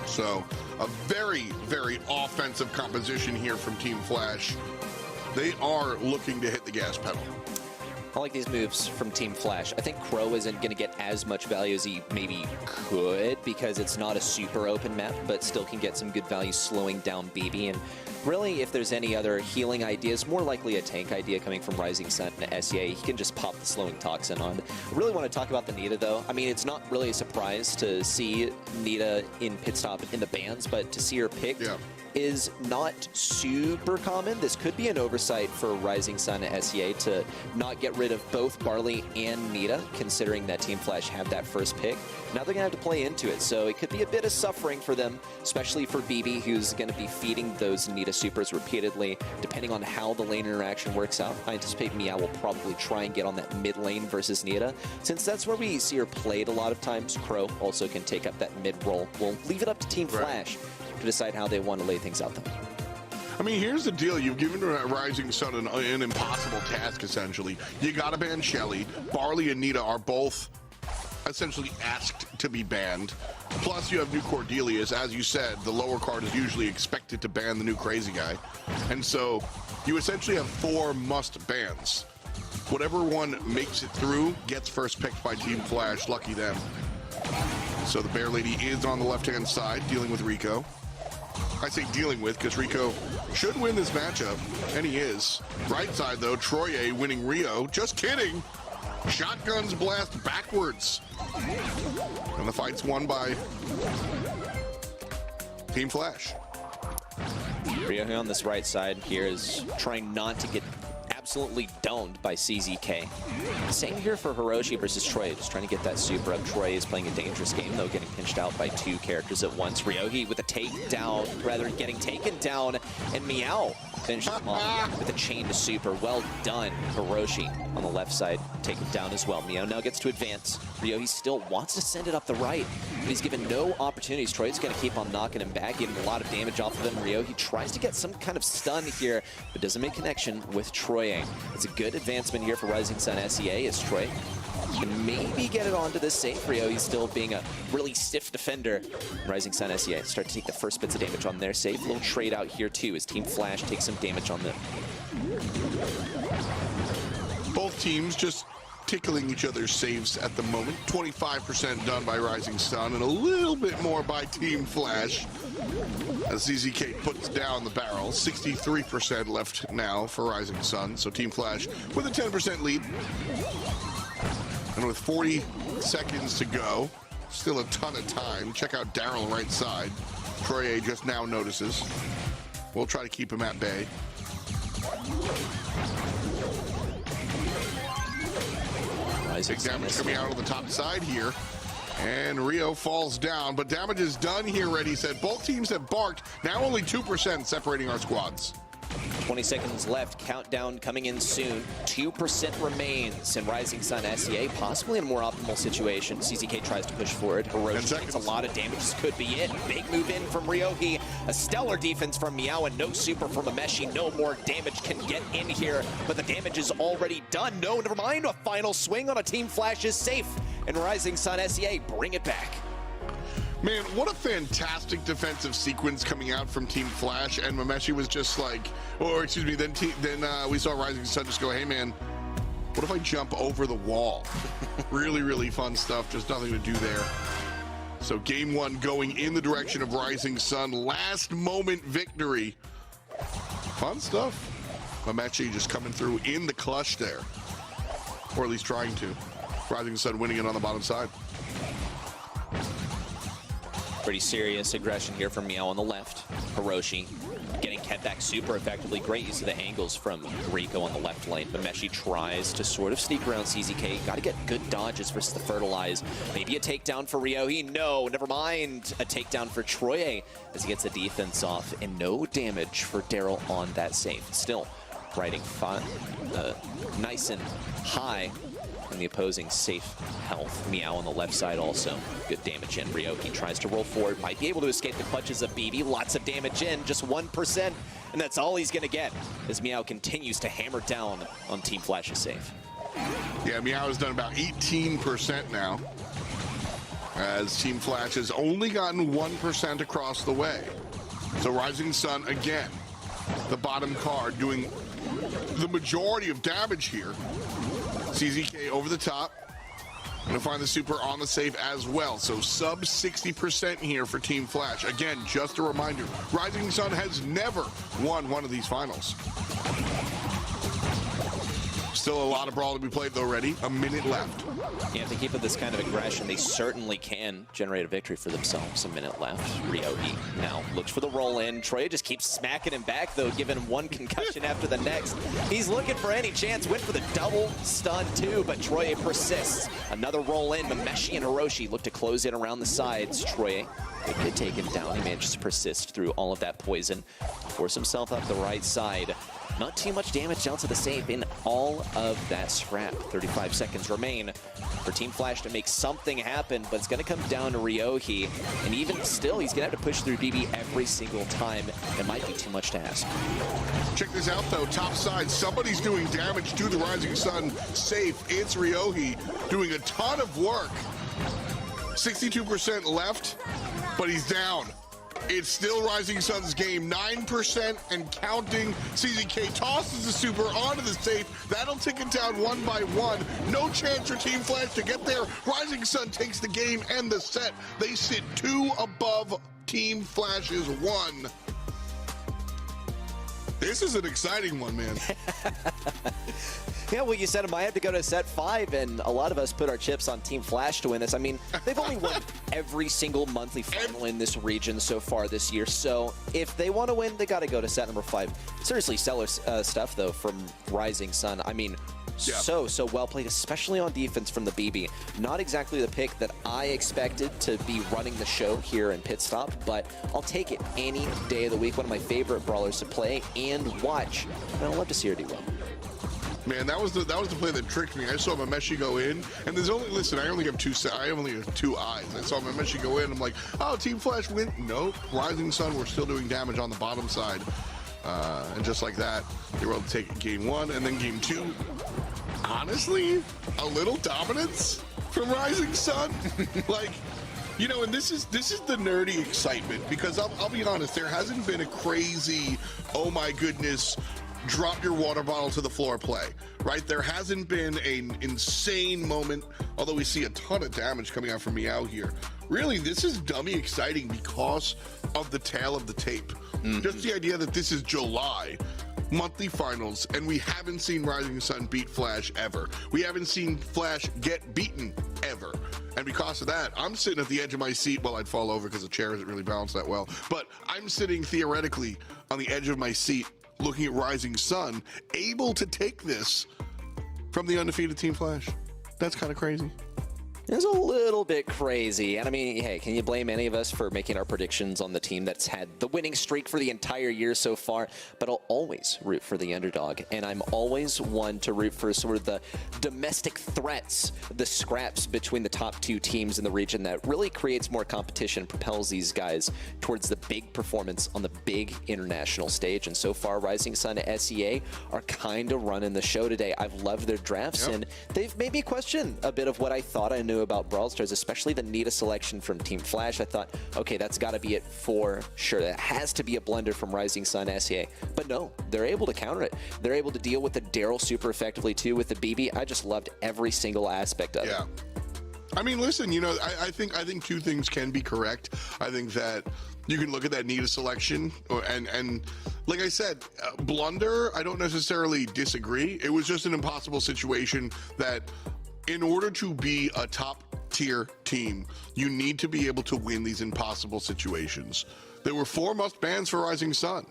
So a very, very offensive composition here from Team Flash. They are looking to hit the gas pedal. I like these moves from Team Flash. I think Crow isn't going to get as much value as he maybe could because it's not a super open map, but still can get some good value slowing down BB. And really, if there's any other healing ideas, more likely a tank idea coming from Rising Sun and SEA, he can just pop the slowing toxin on. I really want to talk about the Nita, though. I mean, it's not really a surprise to see Nita in pit stop in the bans, but to see her picked is not super common. This could be an oversight for Rising Sun and SEA to not get rid of both Barley and Nita, considering that Team Flash had that first pick. Now they're going to have to play into it, so it could be a bit of suffering for them, especially for BB, who's going to be feeding those Nita supers repeatedly, depending on how the lane interaction works out. I anticipate Meow will probably try and get on that mid lane versus Nita. Since that's where we see her played a lot of times, Crow also can take up that mid role. We'll leave it up to Team Flash to decide how they want to lay things out, though. I mean, here's the deal. You've given Rising Sun an impossible task, essentially. You got to ban Shelly. Barley and Nita are both essentially asked to be banned. Plus, you have new Cordelius. As you said, the lower card is usually expected to ban the new crazy guy. And so you essentially have 4 must bans. Whatever one makes it through gets first picked by Team Flash. Lucky them. So the Bear Lady is on the left-hand side, dealing with Rico. I say dealing with because Rico should win this matchup, and he is. Right side, though, Troye winning Rio. Just kidding. Shotguns blast backwards. And the fight's won by Team Flash. Rio on this right side here is trying not to get absolutely domed by CZK. Same here for Hiroshi versus Troy, just trying to get that super up. Troy is playing a dangerous game, though, getting pinched out by 2 characters at once. Ryohi with a takedown, rather getting taken down, and Meow finishes him off with a chain to super. Well done, Hiroshi on the left side, taken down as well. Meow now gets to advance. Ryohi still wants to send it up the right, but he's given no opportunities. Troy's going to keep on knocking him back, getting a lot of damage off of him. Ryohi tries to get some kind of stun here, but doesn't make connection with Troy. It's a good advancement here for Rising Sun SEA as Troy can maybe get it onto this safe. Rio, he's still being a really stiff defender. Rising Sun SEA start to take the first bits of damage on their safe. Little trade out here too as Team Flash takes some damage on them. Both teams just tickling each other's saves at the moment. 25% done by Rising Sun and a little bit more by Team Flash. As ZZK puts down the barrel, 63% left now for Rising Sun. So Team Flash with a 10% lead. And with 40 seconds to go, still a ton of time. Check out Daryl right side. Troye just now notices. We'll try to keep him at bay. Big damage coming out on the top side here. And Rio falls down, but damage is done here, Ready said. Both teams have barked. Now only 2% separating our squads. 20 seconds left, countdown coming in soon. 2% remains, and Rising Sun SEA possibly in a more optimal situation. CZK tries to push forward. Hiroshi takes a lot of damage. This could be it. Big move in from Ryohi. A stellar defense from Meow, and no super from Ameshi. No more damage can get in here, but the damage is already done. No, never mind. A final swing on a Team Flash is safe, and Rising Sun SEA bring it back. Man, what a fantastic defensive sequence coming out from Team Flash, and Mameshi was just like, or excuse me, then we saw Rising Sun just go, hey man, what if I jump over the wall? Really, really fun stuff, just nothing to do there. So game one going in the direction of Rising Sun, last moment victory. Fun stuff. Mameshi just coming through in the clutch there, or at least trying to. Rising Sun winning it on the bottom side. Pretty serious aggression here from Meow on the left. Hiroshi getting kept back super effectively. Great use of the angles from Rico on the left lane. Mameshi tries to sort of sneak around CZK. Got to get good dodges versus the Fertilize. Maybe a takedown for Ryohi. No, never mind. A takedown for Troye as he gets the defense off. And no damage for Daryl on that save. Still riding nice and high in the opposing safe health. Meow on the left side also. Good damage in. Ryohi tries to roll forward. Might be able to escape the clutches of BB. Lots of damage in. Just 1%. And that's all he's going to get as Meow continues to hammer down on Team Flash's safe. Yeah, Meow has done about 18% now, as Team Flash has only gotten 1% across the way. So Rising Sun, again, the bottom card, doing the majority of damage here. CZK over the top. Gonna find the super on the save as well. So sub 60% here for Team Flash. Again, just a reminder, Rising Sun has never won one of these finals. Still a lot of Brawl to be played though, Ready. A minute left. Yeah, if they keep up this kind of aggression, they certainly can generate a victory for themselves. A minute left. Ryohi now looks for the roll in. Troye just keeps smacking him back though, giving him one concussion after the next. He's looking for any chance. Went for the double stun too, but Troye persists. Another roll in. Mameshi and Hiroshi look to close in around the sides. Troye could get taken down. He manages to persist through all of that poison. Force himself up the right side. Not too much damage down to the save in all of that scrap. 35 seconds remain for Team Flash to make something happen, but it's going to come down to Ryohi. And even still, he's going to have to push through BB every single time. It might be too much to ask. Check this out though, top side, somebody's doing damage to the Rising Sun safe. It's Ryohi doing a ton of work. 62% left, but he's down. It's still Rising Sun's game, 9% and counting. CZK tosses the super onto the safe. That'll tick it down one by one. No chance for Team Flash to get there. Rising Sun takes the game and the set. They sit 2 above Team Flash's 1. This is an exciting one, man. Yeah, well, you said it might have to go to set 5, and a lot of us put our chips on Team Flash to win this. I mean, they've only won every single monthly final in this region so far this year, so if they want to win, they got to go to set number 5. Seriously, stellar stuff, though, from Rising Sun. I mean, so well played, especially on defense from the BB. Not exactly the pick that I expected to be running the show here in Pit Stop, but I'll take it any day of the week. One of my favorite brawlers to play and watch, and I'd love to see her do well. Man, that was the play that tricked me. I saw Mameshi go in, and there's only, listen, I only have two eyes. I saw Mameshi go in, I'm like, oh, Team Flash win. Nope, Rising Sun, we're still doing damage on the bottom side. And just like that, they were able to take game 1, and then game 2. Honestly, a little dominance from Rising Sun. Like, you know, and this is the nerdy excitement, because I'll be honest, there hasn't been a crazy, oh my goodness, drop your water bottle to the floor play, right? There hasn't been an insane moment, although we see a ton of damage coming out from Meow here. Really, this is dummy exciting because of the tail of the tape. Just the idea that this is July, monthly finals, and we haven't seen Rising Sun beat Flash ever. We haven't seen Flash get beaten ever. And because of that, I'm sitting at the edge of my seat. Well, I'd fall over because the chair isn't really balanced that well, but I'm sitting theoretically on the edge of my seat looking at Rising Sun, able to take this from the undefeated Team Flash. That's kind of crazy. It's a little bit crazy. And I mean, hey, can you blame any of us for making our predictions on the team that's had the winning streak for the entire year so far? But I'll always root for the underdog. And I'm always one to root for sort of the domestic threats, the scraps between the top two teams in the region that really creates more competition, propels these guys towards the big performance on the big international stage. And so far, Rising Sun SEA are kind of running the show today. I've loved their drafts, and they've made me question a bit of what I thought I knew about Brawl Stars, especially the Nita selection from Team Flash. I thought, okay, that's got to be it for sure. That has to be a blunder from Rising Sun SEA. But no, they're able to counter it. They're able to deal with the Daryl super effectively too with the BB. I just loved every single aspect of it. I mean, listen, you know, I think two things can be correct. I think that you can look at that Nita selection, and like I said, blunder, I don't necessarily disagree. It was just an impossible situation that in order to be a top tier team, you need to be able to win these impossible situations. There were 4 must bans for Rising Sun.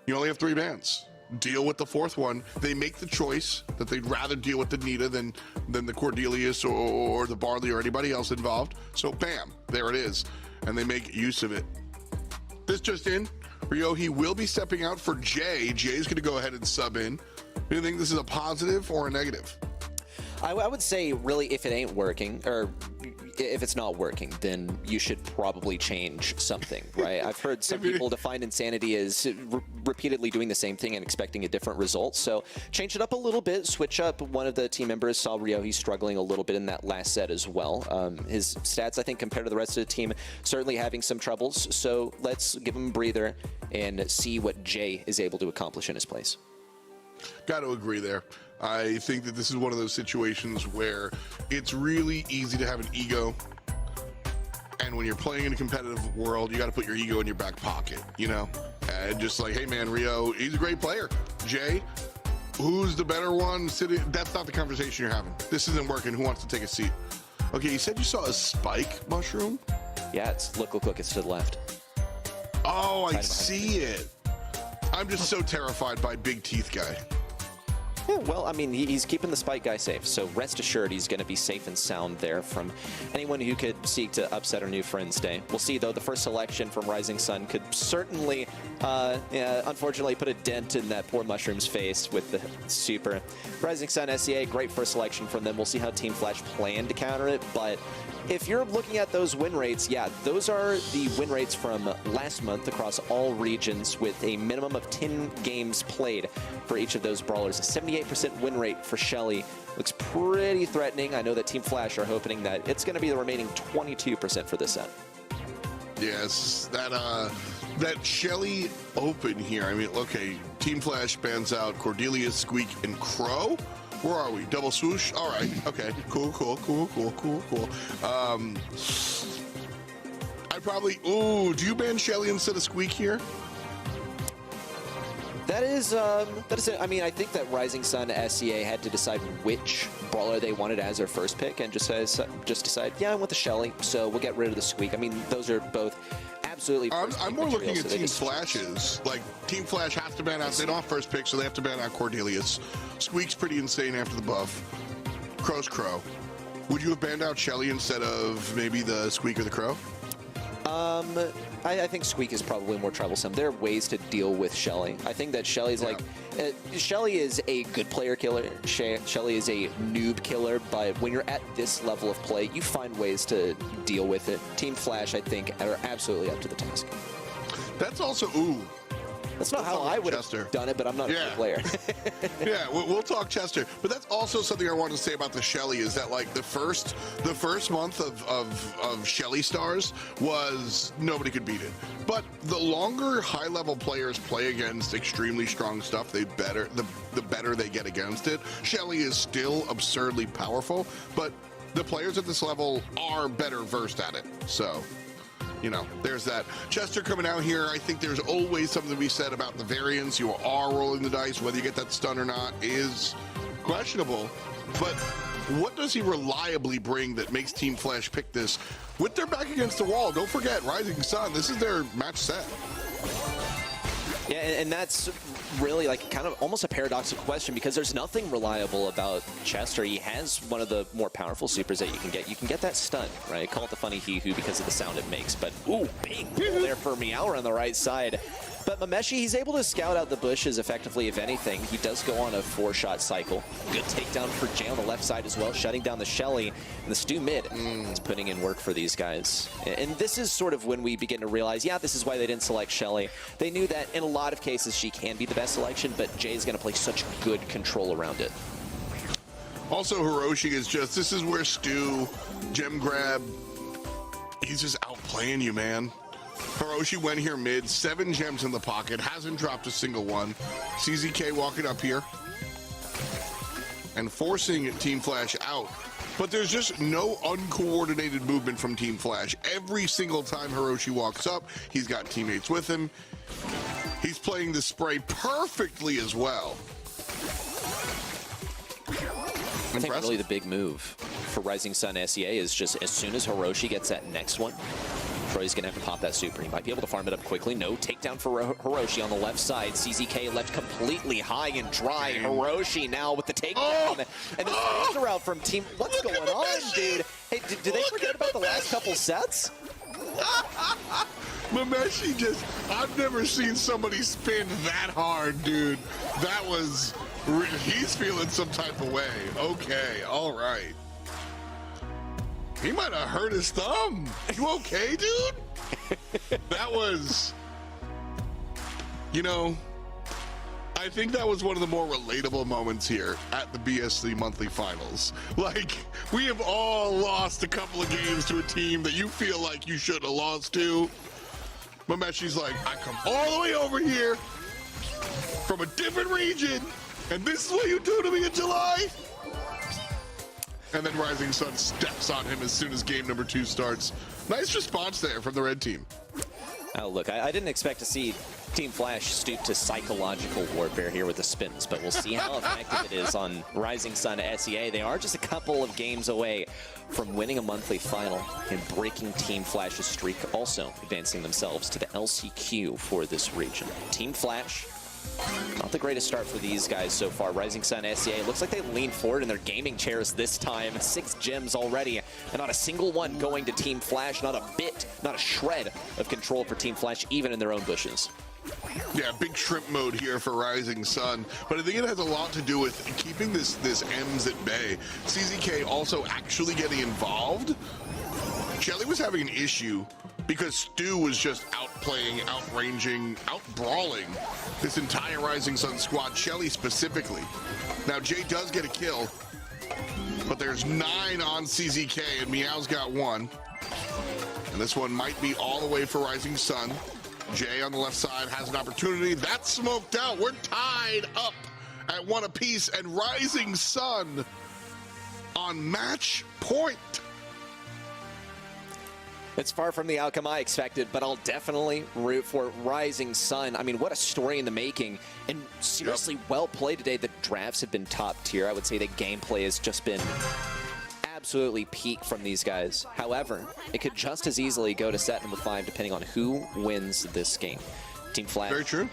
You only have 3 bans. Deal with the 4th one. They make the choice that they'd rather deal with the Nita than the Cordelius or the Barley or anybody else involved. So bam, there it is. And they make use of it. This just in, Rio, he will be stepping out for Jay. Jay's gonna go ahead and sub in. Do you think this is a positive or a negative? I would say, really, if it ain't working, or if it's not working, then you should probably change something, right? I've heard some people define insanity as repeatedly doing the same thing and expecting a different result. So change it up a little bit, switch up. One of the team members saw Rio, he's struggling a little bit in that last set as well. His stats, I think, compared to the rest of the team, certainly having some troubles. So let's give him a breather and see what Jay is able to accomplish in his place. Got to agree there. I think that this is one of those situations where it's really easy to have an ego. And when you're playing in a competitive world, you got to put your ego in your back pocket, you know? And just like, hey man, Rio, he's a great player. Jay, who's the better one? That's not the conversation you're having. This isn't working. Who wants to take a seat? Okay, you said you saw a spike mushroom? Yeah, it's look, it's to the left. Oh, I see it. I'm just so terrified by Big Teeth guy. Yeah, well, I mean, he's keeping the Spike guy safe, so rest assured he's going to be safe and sound there from anyone who could seek to upset our new friends day. We'll see, though, the first selection from Rising Sun could certainly, unfortunately, put a dent in that poor Mushroom's face with the super. Rising Sun SEA, great first selection from them. We'll see how Team Flash plan to counter it, but if you're looking at those win rates, yeah, those are the win rates from last month across all regions with a minimum of 10 games played for each of those brawlers. A 78% win rate for Shelly looks pretty threatening. I know that Team Flash are hoping that it's going to be the remaining 22% for this set. Yes, that Shelly open here. I mean, okay, Team Flash bans out Cordelia, Squeak, and Crow. Where are we? Double swoosh? All right. Okay. Cool. I probably... Ooh, do you ban Shelly instead of Squeak here? That is it. I mean, I think that Rising Sun SEA had to decide which brawler they wanted as their first pick and just decide, yeah, I want the Shelly, so we'll get rid of the Squeak. I mean, those are both absolutely I'm more looking at Team Flash's. Like, Team Flash has to ban out. They don't have first pick, so they have to ban out Cordelius. Squeak's pretty insane after the buff. Crow's Crow. Would you have banned out Shelly instead of maybe the Squeak or the Crow? I think Squeak is probably more troublesome. There are ways to deal with Shelly. I think that Shelly's like... Shelly is a good player killer. Shelly is a noob killer, but when you're at this level of play, you find ways to deal with it. Team Flash, I think, are absolutely up to the task. That's also... Ooh. That's not how I would have done it, but I'm not a good player. Yeah, we'll talk Chester. But that's also something I wanted to say about the Shelly is that, like, the first month of Shelly stars was nobody could beat it. But the longer high-level players play against extremely strong stuff, the better they get against it. Shelly is still absurdly powerful, but the players at this level are better versed at it. So... you know, there's that. Chester coming out here, I think there's always something to be said about the variance. You are rolling the dice. Whether you get that stun or not is questionable. But what does he reliably bring that makes Team Flash pick this with their back against the wall? Don't forget, Rising Sun, this is their match set. Yeah, and that's really like kind of almost a paradoxical question because there's nothing reliable about Chester. He has one of the more powerful supers that you can get. You can get that stun, right? Call it the funny hee-hoo because of the sound it makes. But, ooh, big pull there for Meowr on the right side. But Mameshi, he's able to scout out the bushes effectively, if anything. He does go on a 4-shot cycle. Good takedown for Jay on the left side as well, shutting down the Shelly. And the Stu mid is putting in work for these guys. And this is sort of when we begin to realize, yeah, this is why they didn't select Shelly. They knew that in a lot of cases she can be the best selection, but Jay's going to play such good control around it. Also, Hiroshi is just, this is where Stu, gem grab, he's just outplaying you, man. Hiroshi went here mid, 7 gems in the pocket, hasn't dropped a single one. CZK walking up here and forcing Team Flash out. But there's just no uncoordinated movement from Team Flash. Every single time Hiroshi walks up, he's got teammates with him. He's playing the spray perfectly as well. I think really the big move for Rising Sun SEA is just as soon as Hiroshi gets that next one, Troy's going to have to pop that super. He might be able to farm it up quickly. No takedown for Hiroshi on the left side. CZK left completely high and dry. Hiroshi now with the takedown. And the laser out from Team. What's going on, dude? Hey, did they forget about the last couple sets? Mameshi just, I've never seen somebody spin that hard, dude. That was, he's feeling some type of way. Okay, all right. He might have hurt his thumb. You okay, dude? That was, you know, I think that was one of the more relatable moments here at the BSC monthly finals. Like, we have all lost a couple of games to a team that you feel like you should have lost to. Mameshi's like, I come all the way over here from a different region, and this is what you do to me in July? And then Rising Sun steps on him as soon as game number 2 starts. Nice response there from the red team. Oh, look, I didn't expect to see Team Flash stoop to psychological warfare here with the spins, but we'll see how effective it is on Rising Sun SEA. They are just a couple of games away from winning a monthly final and breaking Team Flash's streak, also advancing themselves to the LCQ for this region. Team Flash, not the greatest start for these guys so far. Rising Sun SEA, looks like they lean forward in their gaming chairs this time. 6 gems already, and not a single one going to Team Flash. Not a bit, not a shred of control for Team Flash, even in their own bushes. Yeah, big shrimp mode here for Rising Sun, but I think it has a lot to do with keeping this M's at bay. CZK also actually getting involved. Shelly was having an issue because Stu was just outplaying, outranging, outbrawling this entire Rising Sun squad, Shelly specifically. Now, Jay does get a kill, but there's 9 on CZK, and Meow's got 1. And this one might be all the way for Rising Sun. Jay on the left side has an opportunity. That's smoked out. We're tied up at 1 apiece, and Rising Sun on match point. It's far from the outcome I expected, but I'll definitely root for Rising Sun. I mean, what a story in the making, and seriously well played today. The drafts have been top tier. I would say the gameplay has just been absolutely peak from these guys. However, it could just as easily go to set number 5 depending on who wins this game. Team Flash. Very true.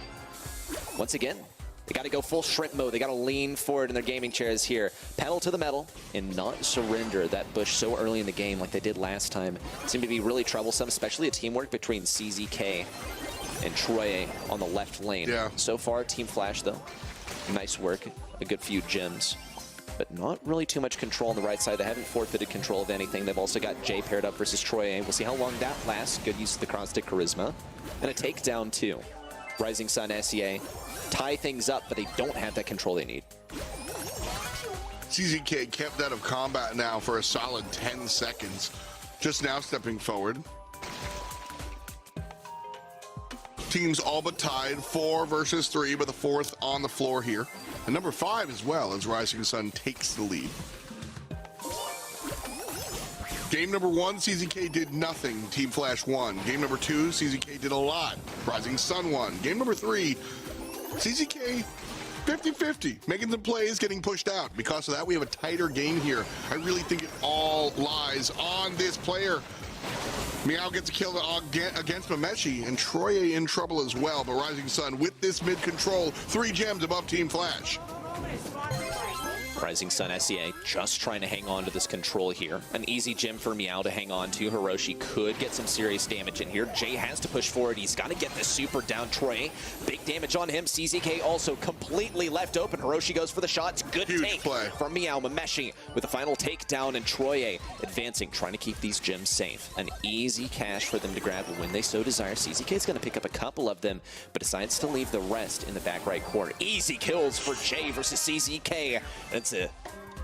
Once again, they got to go full shrimp mode. They got to lean forward in their gaming chairs here. Pedal to the metal and not surrender that bush so early in the game like they did last time. It seemed to be really troublesome, especially a teamwork between CZK and Troy on the left lane. Yeah. So far, Team Flash, though, nice work. A good few gems, but not really too much control on the right side. They haven't forfeited control of anything. They've also got Jay paired up versus Troy. We'll see how long that lasts. Good use of the cross-stick charisma. And a takedown, too. Rising Sun SEA tie things up, but they don't have that control they need. CZK kept out of combat now for a solid 10 seconds. Just now stepping forward. Teams all but tied, 4 versus 3, but the 4th on the floor here. And number 5 as well, as Rising Sun takes the lead. Game number 1, CZK did nothing. Team Flash won. Game number 2, CZK did a lot. Rising Sun won. Game number 3, CZK 50-50, making some plays, getting pushed out. Because of that, we have a tighter game here. I really think it all lies on this player. Meow gets a kill against Mameshi, and Troye in trouble as well. But Rising Sun with this mid control, 3 gems above Team Flash. Rising Sun SEA just trying to hang on to this control here. An easy gem for Meow to hang on to. Hiroshi could get some serious damage in here. Jay has to push forward. He's got to get the super down. Troy, big damage on him. CZK also completely left open. Hiroshi goes for the shots. Good Huge take play from Meow. Mameshi with the final takedown, and Troye advancing, trying to keep these gems safe. An easy cache for them to grab when they so desire. CZK is going to pick up a couple of them, but decides to leave the rest in the back right corner. Easy kills for Jay versus CZK. That's a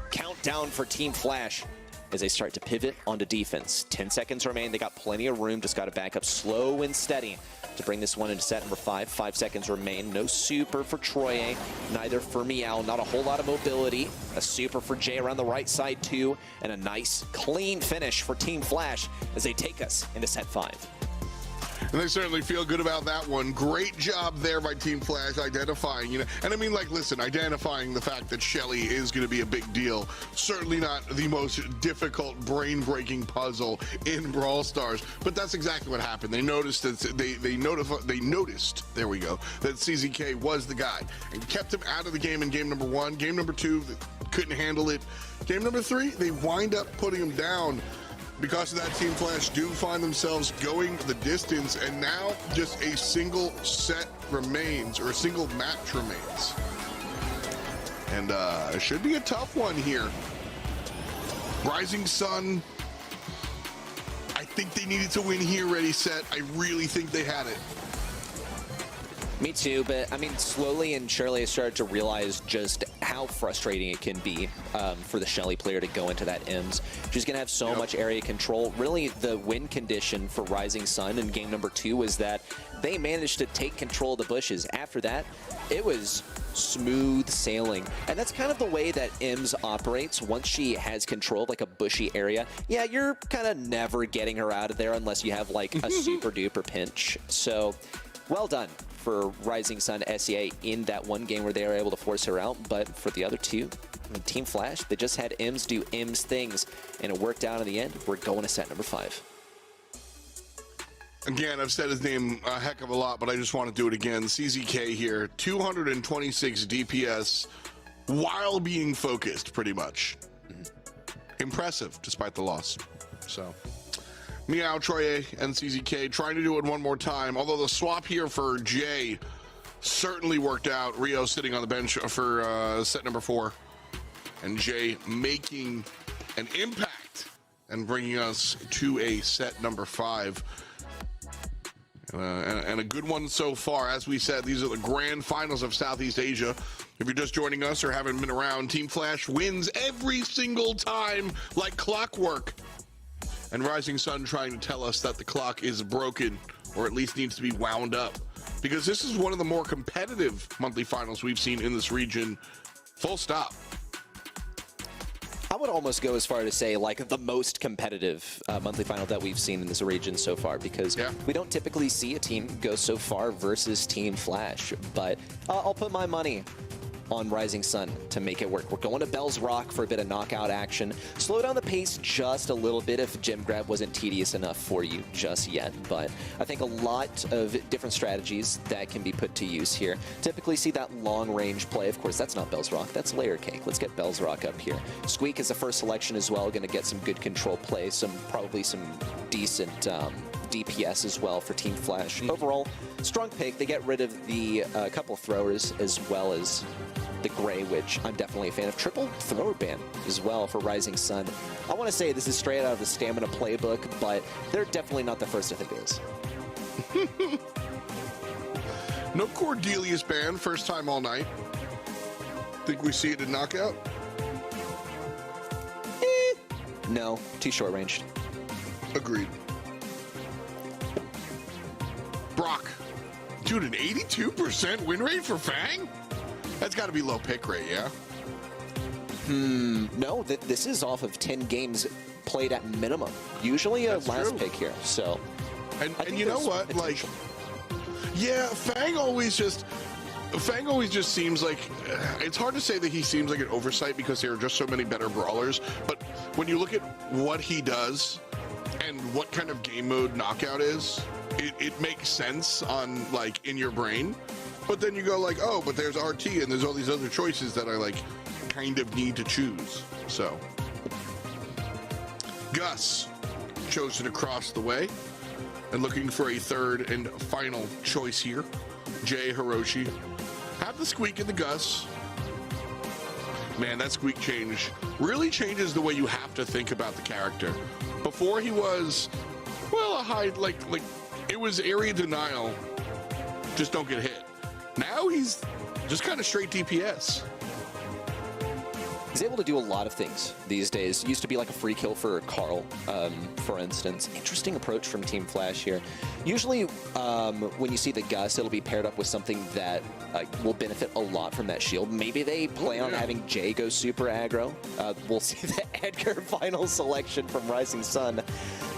countdown for Team Flash as they start to pivot onto defense. 10 seconds remain. They got plenty of room. Just got to back up slow and steady to bring this one into set number 5. 5 seconds remain. No super for Troye, neither for Meow. Not a whole lot of mobility. A super for Jay around the right side too, and a nice clean finish for Team Flash as they take us into set 5. And they certainly feel good about that one. Great job there by Team Flash identifying, and I mean, like, listen, identifying the fact that Shelly is going to be a big deal. Certainly not the most difficult, brain-breaking puzzle in Brawl Stars, but that's exactly what happened. They noticed that they noticed, there we go, that CZK was the guy and kept him out of the game in game number 1. Game number 2, they couldn't handle it. Game number 3, they wind up putting him down. Because of that, Team Flash do find themselves going the distance, and now just a single set remains, or a single match remains. And it should be a tough one here. Rising Sun, I think they needed to win here, ready, set. I really think they had it. Me too, but I mean, slowly and surely I started to realize just how frustrating it can be for the Shelly player to go into that EMS. She's going to have so much area control. Really, the win condition for Rising Sun in game number 2 was that they managed to take control of the bushes. After that, it was smooth sailing. And that's kind of the way that EMS operates. Once she has control of like a bushy area, yeah, you're kind of never getting her out of there unless you have like a super duper pinch. So, well done for Rising Sun SEA in that one game where they were able to force her out. But for the other two, Team Flash, they just had EMS do EMS things, and it worked out in the end. We're going to set number 5. Again, I've said his name a heck of a lot, but I just want to do it again. CZK here, 226 DPS while being focused, pretty much. Impressive, despite the loss. So, Meow, Troye, and CZK trying to do it one more time, although the swap here for Jay certainly worked out. Rio sitting on the bench for set number 4, and Jay making an impact and bringing us to a set number 5. And a good one so far. As we said, these are the grand finals of Southeast Asia. If you're just joining us or haven't been around, Team Flash wins every single time like clockwork. And Rising Sun trying to tell us that the clock is broken, or at least needs to be wound up. Because this is one of the more competitive monthly finals we've seen in this region. Full stop. I would almost go as far to say like the most competitive monthly final that we've seen in this region so far, because we don't typically see a team go so far versus Team Flash. But I'll put my money on Rising Sun to make it work. We're going to Bell's Rock for a bit of knockout action. Slow down the pace just a little bit if Gem Grab wasn't tedious enough for you just yet. But I think a lot of different strategies that can be put to use here. Typically see that long range play. Of course, that's not Bell's Rock, that's Layer Cake. Let's get Bell's Rock up here. Squeak is the first selection as well. Going to get some good control play, probably some decent DPS as well for Team Flash. Overall, strong pick. They get rid of the couple throwers as well as the gray, which I'm definitely a fan of. Triple thrower ban as well for Rising Sun. I want to say this is straight out of the Stamina playbook, but they're definitely not the first to think it is. No Cordelius ban, first time all night. Think we see it in knockout? No, too short ranged. Agreed. Brock, dude, an 82% win rate for Fang? That's got to be low pick rate, yeah? No, this is off of 10 games played at minimum. Usually a last pick here, so. And you know what? Like, yeah, Fang always just seems like, it's hard to say that he seems like an oversight because there are just so many better brawlers, but when you look at what he does and what kind of game mode knockout is, it makes sense on like in your brain. But then you go like, oh, but there's RT and there's all these other choices that I like kind of need to choose. So Gus chosen across the way and looking for a third and final choice here. Jay, Hiroshi. Have the Squeak and the Gus. Man, that Squeak change really changes the way you have to think about the character. Before he was, well, a high, like it was area denial, just don't get hit. Now he's just kind of straight DPS. He's able to do a lot of things these days. Used to be like a free kill for Carl, for instance. Interesting approach from Team Flash here. Usually, when you see the Gus, it'll be paired up with something that will benefit a lot from that shield. Maybe they plan on having Jay go super aggro. We'll see the Edgar final selection from Rising Sun.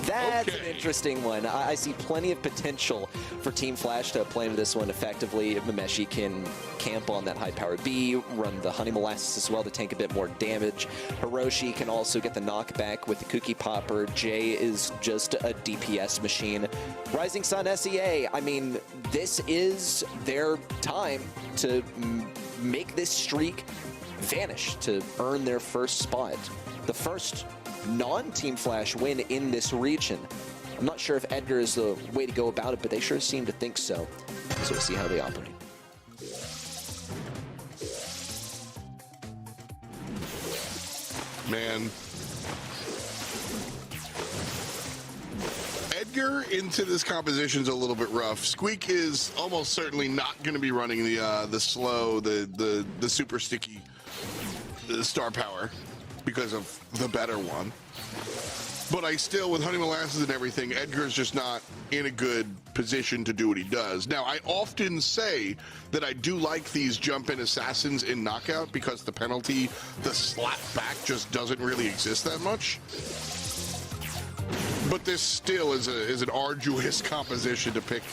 That's an interesting one. I see plenty of potential for Team Flash to play into this one effectively. If Mameshi can camp on that high-powered B, run the Honey Molasses as well to tank a bit more damage. Hiroshi can also get the knockback with the Cookie Popper. Jay is just a DPS machine. Rising Sun SEA, I mean, this is their time to make this streak vanish, to earn their first spot. The first non-Team Flash win in this region. I'm not sure if Edgar is the way to go about it, but they sure seem to think so. So we'll see how they operate. Man. Edgar into this composition is a little bit rough. Squeak is almost certainly not going to be running the slow, the super sticky star power because of the better one. But I still, with Honey Molasses and everything, Edgar's just not in a good position to do what he does. Now, I often say that I do like these jump-in assassins in Knockout because the penalty, the slap back, just doesn't really exist that much. But this still is an arduous composition to pick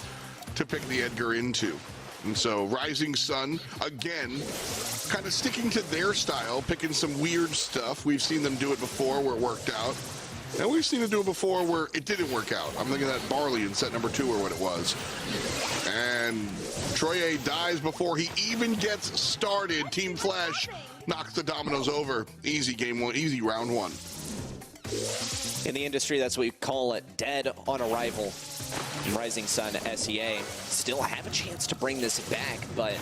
the Edgar into. And so Rising Sun, again, kind of sticking to their style, picking some weird stuff. We've seen them do it before where it worked out. And we've seen them do it before where it didn't work out. I'm thinking of that Barley in set number 2 or what it was. And Troye dies before he even gets started. Team Flash knocks the dominoes over. Easy game one, easy round one. In the industry, that's what we call it, dead on arrival. Rising Sun SEA still have a chance to bring this back, but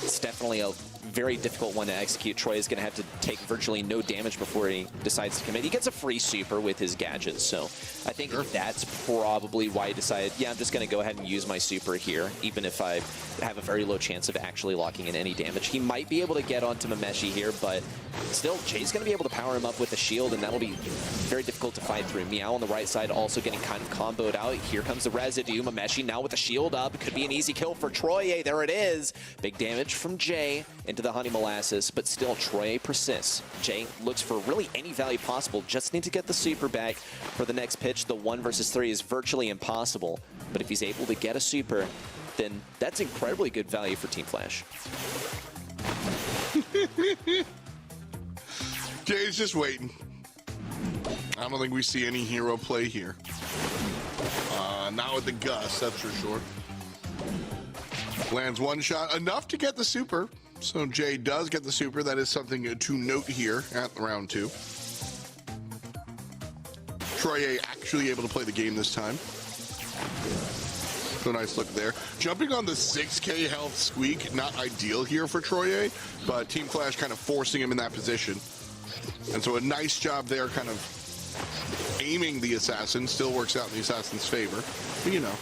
it's definitely a very difficult one to execute. Troy is going to have to take virtually no damage before he decides to commit. He gets a free super with his gadgets, so I think that's probably why he decided, yeah, I'm just going to go ahead and use my super here, even if I have a very low chance of actually locking in any damage. He might be able to get onto Mameshi here, but still, Jay's going to be able to power him up with the shield, and that will be very difficult to fight through. Meow on the right side also getting kind of comboed out. Here comes the residue. Mameshi now with the shield up. Could be an easy kill for Troye. There it is. Big damage from Jay into the Honey Molasses, but still Troye persists. Jay looks for really any value possible. Just need to get the super back for the next pitch. The 1 versus 3 is virtually impossible, but if he's able to get a super, then that's incredibly good value for Team Flash. Jay's just waiting. I don't think we see any hero play here. Not with the Gus, that's for sure. Lands one shot, enough to get the super. So Jay does get the super. That is something to note here at round 2. Troye actually able to play the game this time. So nice look there. Jumping on the 6k health Squeak, not ideal here for Troye, but Team Flash kind of forcing him in that position. And so a nice job there, kind of aiming the assassin. Still works out in the assassin's favor, but you know.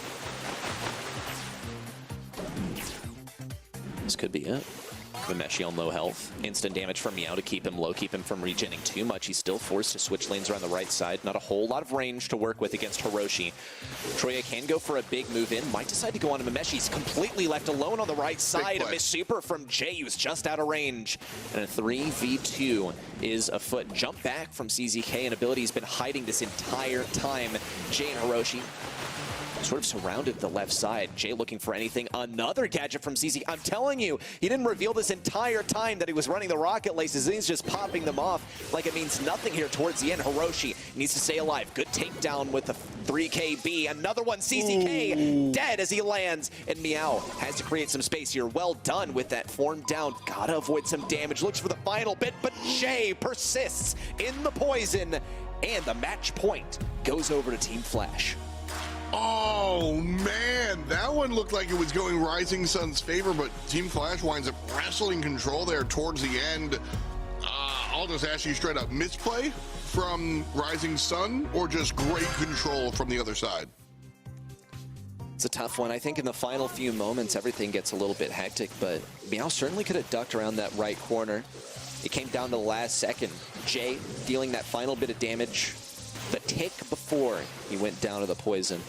This could be it. Mameshi on low health. Instant damage from Meow to keep him low, keep him from regenning too much. He's still forced to switch lanes around the right side. Not a whole lot of range to work with against Hiroshi. Troye can go for a big move in. Might decide to go on to Mameshi. He's completely left alone on the right side. A miss super from Jay, who's just out of range. And a 3v2 is afoot. Jump back from CZK, an ability he's been hiding this entire time. Jay and Hiroshi sort of surrounded the left side. Jay looking for anything. Another gadget from CZ. I'm telling you, he didn't reveal this entire time that he was running the rocket laces, and he's just popping them off like it means nothing here towards the end. Hiroshi needs to stay alive. Good takedown with the 3KB. Another one, CZK dead as he lands, and Meow has to create some space here. Well done with that form down. Gotta avoid some damage. Looks for the final bit, but Jay persists in the poison, and the match point goes over to Team Flash. Oh man, that one looked like it was going Rising Sun's favor, but Team Flash winds up wrestling control there towards the end. I'll just ask you straight up, misplay from Rising Sun or just great control from the other side? It's a tough one. I think in the final few moments, everything gets a little bit hectic, but Meow certainly could have ducked around that right corner. It came down to the last second. Jay dealing that final bit of damage, the tick before he went down to the poison.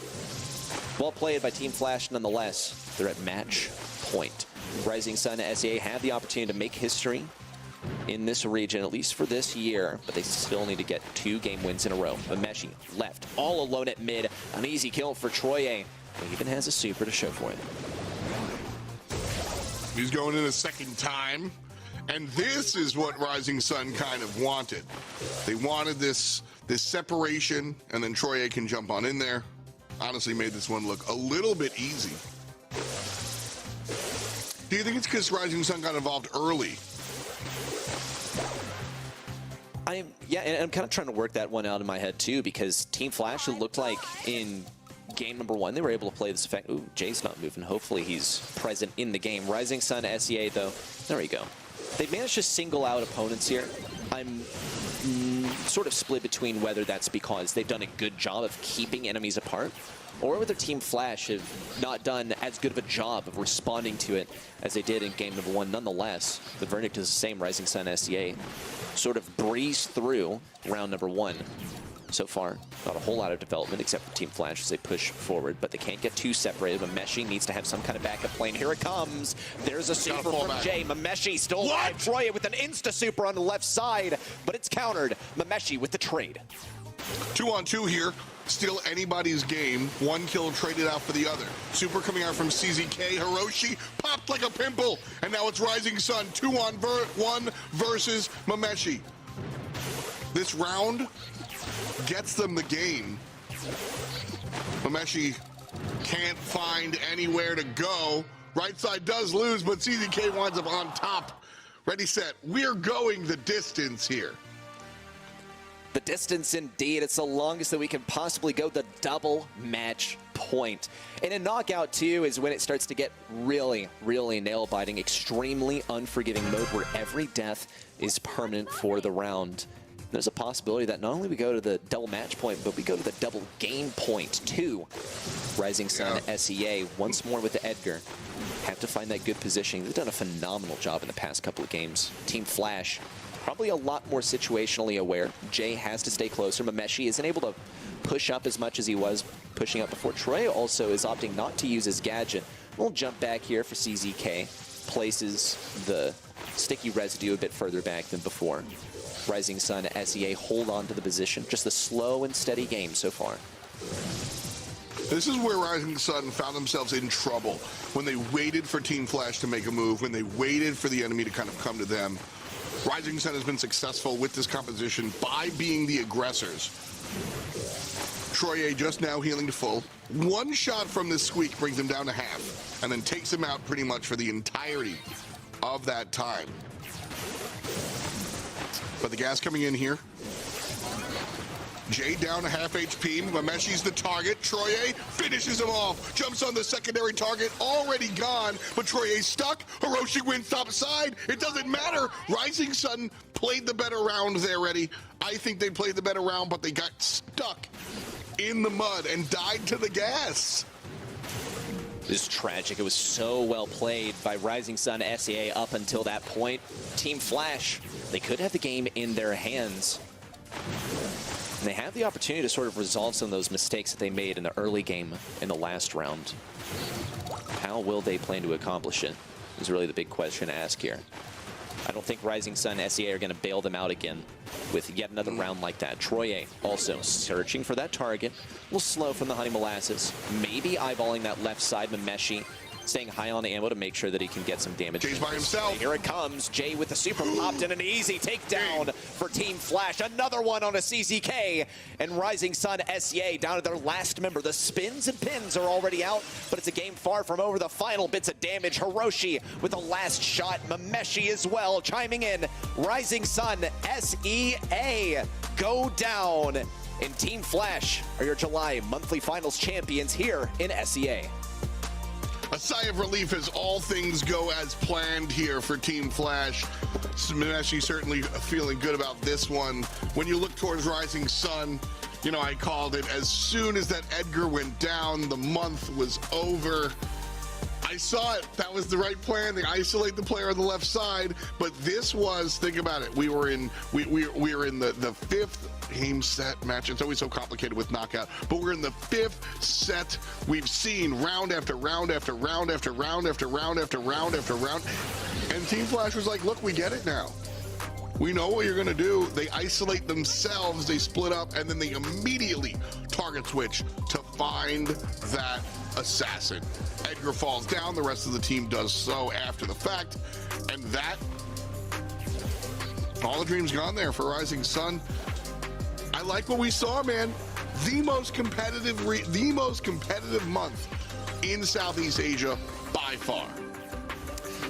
Well played by Team Flash nonetheless. They're at match point. Rising Sun and SEA have the opportunity to make history in this region, at least for this year, but they still need to get 2 game wins in a row. Mameshi left all alone at mid. An easy kill for Troye, who even has a super to show for it. He's going in a second time, and this is what Rising Sun kind of wanted. They wanted this separation, and then Troye can jump on in there. Honestly made this one look a little bit easy. Do you think it's because Rising Sun got involved early? Yeah, and I'm kind of trying to work that one out in my head too, because Team Flash, it looked like in game number 1, they were able to play this effect. Ooh, Jay's not moving. Hopefully he's present in the game. Rising Sun, SEA though, there we go. They've managed to single out opponents here. I'm sort of split between whether that's because they've done a good job of keeping enemies apart, or whether Team Flash have not done as good of a job of responding to it as they did in game number 1. Nonetheless, the verdict is the same. Rising Sun SEA sort of breezed through round number 1. So far, not a whole lot of development except for Team Flash as they push forward, but they can't get too separated. Mameshi needs to have some kind of backup plan. Here it comes. There's a super from Jay. Mameshi still alive. Troye with an insta-super on the left side, but it's countered. Mameshi with the trade. 2-on-2 here. Still anybody's game. 1 kill traded out for the other. Super coming out from CZK. Hiroshi popped like a pimple. And now it's Rising Sun. 2-on-1 versus Mameshi. This round gets them the game. Mameshi can't find anywhere to go. Right side does lose, but CZK winds up on top. Ready, set. We're going the distance here. The distance indeed. It's the longest that we can possibly go, the double match point. And in knockout too is when it starts to get really, really nail-biting, extremely unforgiving mode where every death is permanent for the round. There's a possibility that not only we go to the double match point, but we go to the double game point too. Rising Sun SEA once more with the Edgar. Have to find that good positioning. They've done a phenomenal job in the past couple of games. Team Flash, probably a lot more situationally aware. Jay has to stay closer. Mameshi isn't able to push up as much as he was pushing up before. Troye also is opting not to use his gadget. We'll jump back here for CZK. Places the sticky residue a bit further back than before. Rising Sun SEA hold on to the position. Just a slow and steady game so far. This is where Rising Sun found themselves in trouble. When they waited for Team Flash to make a move, when they waited for the enemy to kind of come to them. Rising Sun has been successful with this composition by being the aggressors. Troye just now healing to full. 1 shot from this squeak brings him down to half, and then takes him out pretty much for the entirety of that time. But the gas coming in here. Jay down to half HP. Mameshi's the target. Troye finishes him off. Jumps on the secondary target. Already gone, but Troye's stuck. Hiroshi wins top side. It doesn't matter. Rising Sun played the better round there, Reddy. I think they played the better round, but they got stuck in the mud and died to the gas. This is tragic. It was so well played by Rising Sun SEA up until that point. Team Flash, they could have the game in their hands. And they have the opportunity to sort of resolve some of those mistakes that they made in the early game in the last round. How will they plan to accomplish it is really the big question to ask here. I don't think Rising Sun SEA are going to bail them out again with yet another round like that. Troye also searching for that target. A little slow from the Honey Molasses. Maybe eyeballing that left side. Mameshi staying high on ammo to make sure that he can get some damage. Jay's by himself. Here it comes. Jay with the super popped and an easy takedown for Team Flash. Another one on a CZK. And Rising Sun SEA down to their last member. The spins and pins are already out, but it's a game far from over. The final bits of damage. Hiroshi with the last shot. Mameshi as well chiming in. Rising Sun SEA go down. And Team Flash are your July monthly finals champions here in SEA. A sigh of relief as all things go as planned here for Team Flash. Mameshi certainly feeling good about this one. When you look towards Rising Sun, you know, I called it as soon as that Edgar went down, the month was over. I saw it. That was the right plan. They isolate the player on the left side, but this was, think about it. We were in the fifth game set match. It's always so complicated with knockout, but we're in the fifth set. We've seen round after round after round after round after round after round after round, and Team Flash was like, look, we get it now. We know what you're gonna do. They isolate themselves, they split up, and then they immediately target switch to find that assassin. Edgar falls down, the rest of the team does so after the fact, and that, all the dreams gone there for Rising Sun. I like what we saw, man. The most competitive month in Southeast Asia by far.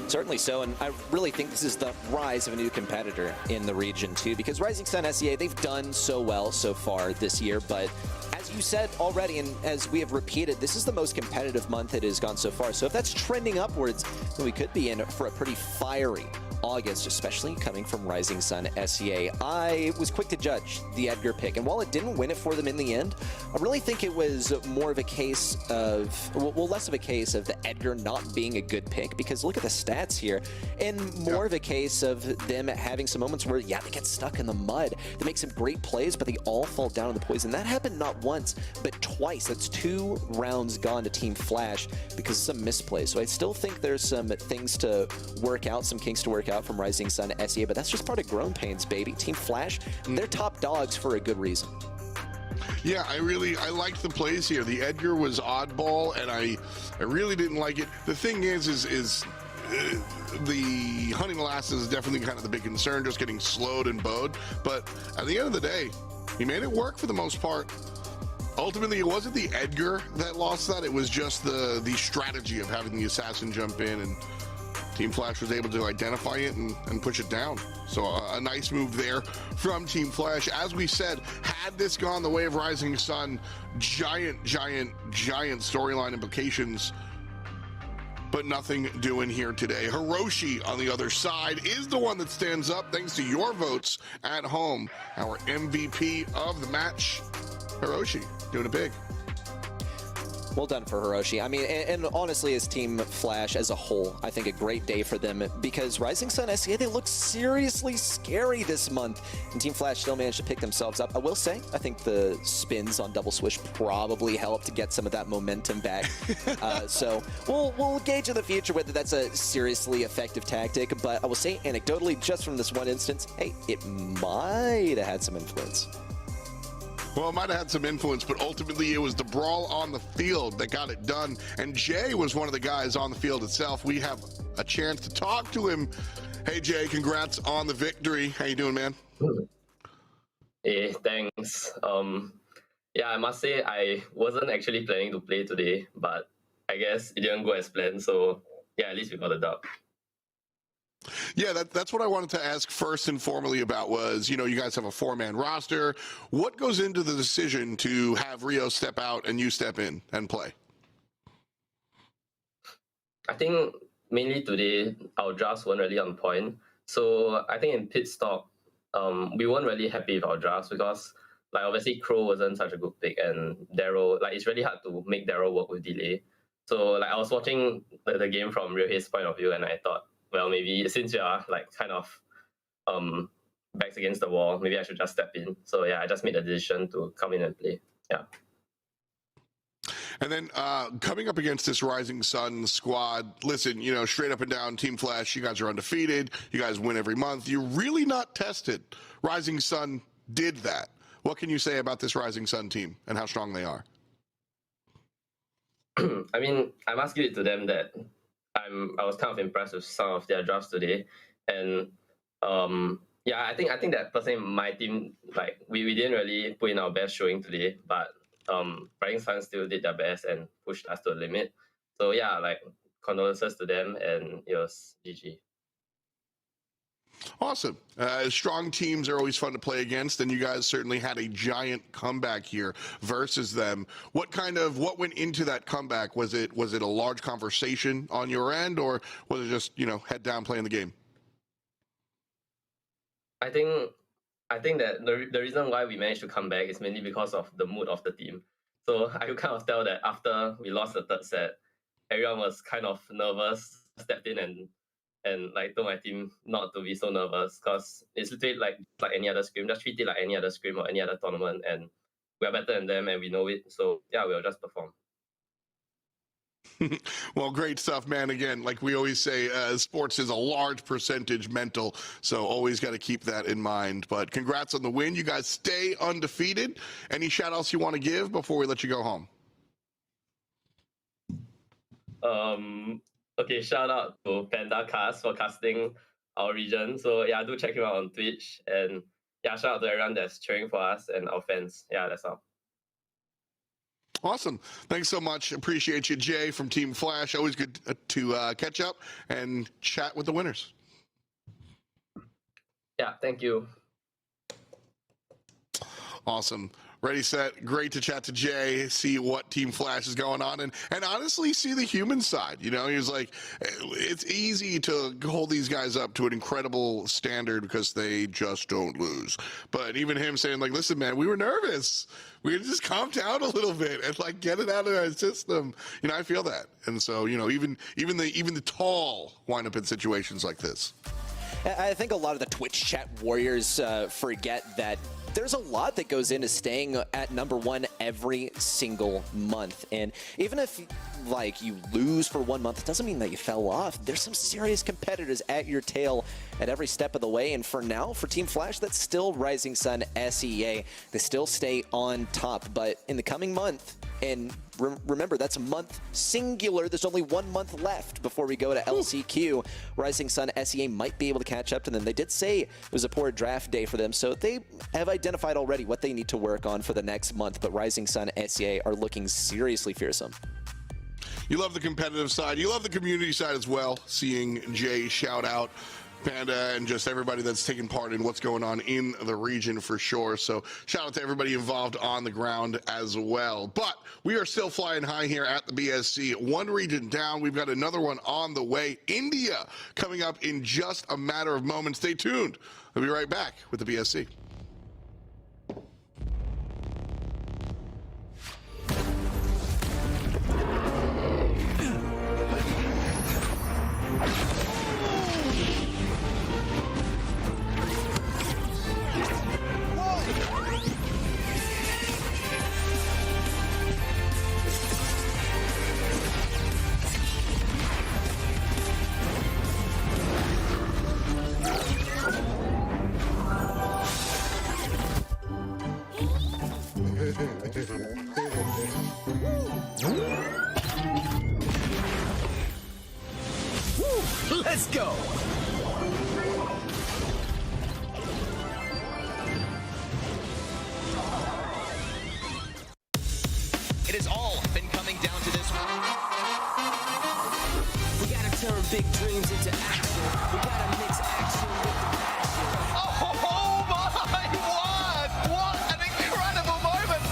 Certainly so, and I really think this is the rise of a new competitor in the region too, because Rising Sun SEA, they've done so well so far this year, but as you said already, and as we have repeated, this is the most competitive month it has gone so far. So if that's trending upwards, then we could be in for a pretty fiery August, especially coming from Rising Sun SEA. I was quick to judge the Edgar pick, and while it didn't win it for them in the end, I really think it was more of a case of, well, less of a case of the Edgar not being a good pick, because look at the stats here, and more of a case of them having some moments where, yeah, they get stuck in the mud. They make some great plays, but they all fall down in the poison. That happened not once, but twice. That's 2 rounds gone to Team Flash because of some misplays. So I still think there's some things to work out, some kinks to work out from Rising Sun SEA, but that's just part of growing pains, baby. Team Flash, they're top dogs for a good reason. Yeah, I liked the plays here. The Edgar was oddball, and I really didn't like it. The thing is the Honey Molasses is definitely kind of the big concern, just getting slowed and bowed. But at the end of the day, he made it work for the most part. Ultimately, it wasn't the Edgar that lost that. It was just the strategy of having the assassin jump in, and Team Flash was able to identify it and push it down. So a nice move there from Team Flash. As we said, had this gone the way of Rising Sun, giant storyline implications, but nothing doing here today. Hiroshi on the other side is the one that stands up thanks to your votes at home. Our MVP of the match, Hiroshi, doing it big. Well done for Hiroshi. I mean, and honestly, as Team Flash as a whole, I think a great day for them, because Rising Sun SEA, they look seriously scary this month, and Team Flash still managed to pick themselves up. I will say, I think the spins on double swish probably helped to get some of that momentum back. So we'll gauge in the future whether that's a seriously effective tactic, but I will say anecdotally, just from this one instance, hey, it might have had some influence. Well, it might have had some influence, but ultimately it was the brawl on the field that got it done. And Jay was one of the guys on the field itself. We have a chance to talk to him. Hey, Jay, congrats on the victory. How you doing, man? Hey, thanks. Yeah, I must say I wasn't actually planning to play today, but I guess it didn't go as planned. So yeah, at least we got a dub. Yeah, that's what I wanted to ask first and formally about was, you know, you guys have a 4-man roster. What goes into the decision to have Rio step out and you step in and play? I think mainly today, our drafts weren't really on point. So I think in pit stop, we weren't really happy with our drafts because, like, obviously Crow wasn't such a good pick, and Daryl, like, it's really hard to make Daryl work with delay. So, like, I was watching the game from Rio's point of view, and I thought, well, maybe since we are like kind of backs against the wall, maybe I should just step in. So yeah, I just made the decision to come in and play. Yeah. And then coming up against this Rising Sun squad, listen, you know, straight up and down, Team Flash, you guys are undefeated. You guys win every month. You're really not tested. Rising Sun did that. What can you say about this Rising Sun team and how strong they are? I mean, I must give it to them that I was kind of impressed with some of their drafts today, and yeah, I think that personally my team, like we didn't really put in our best showing today, but Rising Sun still did their best and pushed us to the limit. So yeah, like condolences to them, and it was GG. Awesome. Strong teams are always fun to play against, and you guys certainly had a giant comeback here versus them. What went into that comeback? Was it a large conversation on your end, or was it just, you know, head down playing the game? I think that the reason why we managed to come back is mainly because of the mood of the team. So I could kind of tell that after we lost the third set, everyone was kind of nervous, stepped in and like told my team not to be so nervous, because it's literally like any other scrim. Just treat it like any other scrim or any other tournament, and we are better than them and we know it. So yeah, we'll just perform. Well, great stuff, man. Again, like we always say, sports is a large percentage mental, so always got to keep that in mind. But congrats on the win. You guys stay undefeated. Any shout outs you want to give before we let you go home? Okay, shout out to Panda Cast for casting our region. So yeah, do check him out on Twitch. And yeah, shout out to everyone that's cheering for us and our fans. Yeah, that's all. Awesome. Thanks so much. Appreciate you, Jay from Team Flash. Always good to catch up and chat with the winners. Yeah, thank you. Awesome. Ready, set, great to chat to Jay, see what Team Flash is going on, and honestly see the human side. You know, he was like, it's easy to hold these guys up to an incredible standard because they just don't lose. But even him saying like, listen, man, we were nervous. We had to just calm down a little bit and like get it out of our system. You know, I feel that. And so, you know, even the tall wind up in situations like this. I think a lot of the Twitch chat warriors forget that there's a lot that goes into staying at #1 every single month. And even if like you lose for 1 month, it doesn't mean that you fell off. There's some serious competitors at your tail at every step of the way. And for now, for Team Flash, that's still Rising Sun SEA. They still stay on top. But in the coming month, and remember, that's a month singular. There's only 1 month left before we go to LCQ. Rising Sun SEA might be able to catch up to them. They did say it was a poor draft day for them, so they have identified already what they need to work on for the next month. But Rising Sun SEA are looking seriously fearsome. You love the competitive side. You love the community side as well. Seeing Jay shout out Panda and just everybody that's taking part in what's going on in the region for sure. So shout out to everybody involved on the ground as well. But we are still flying high here at the BSC. One region down. We've got another one on the way. India coming up in just a matter of moments. Stay tuned. We'll be right back with the BSC. Let's go! It has all been coming down to this. We gotta turn big dreams into action. We gotta mix action with the passion. Oh my word! What an incredible moment!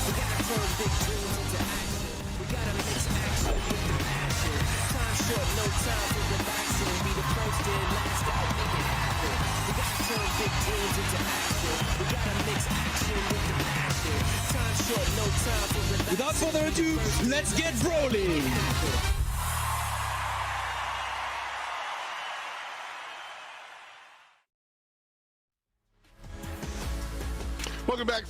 We gotta turn big dreams into action. We gotta mix action with the passion. Time short, no time for relaxing. Be the first and last out, make it happen. We gotta turn big dreams into action. We gotta mix action with the passion. Time short, no time for relaxing. Without further ado, let's get rolling! Welcome back,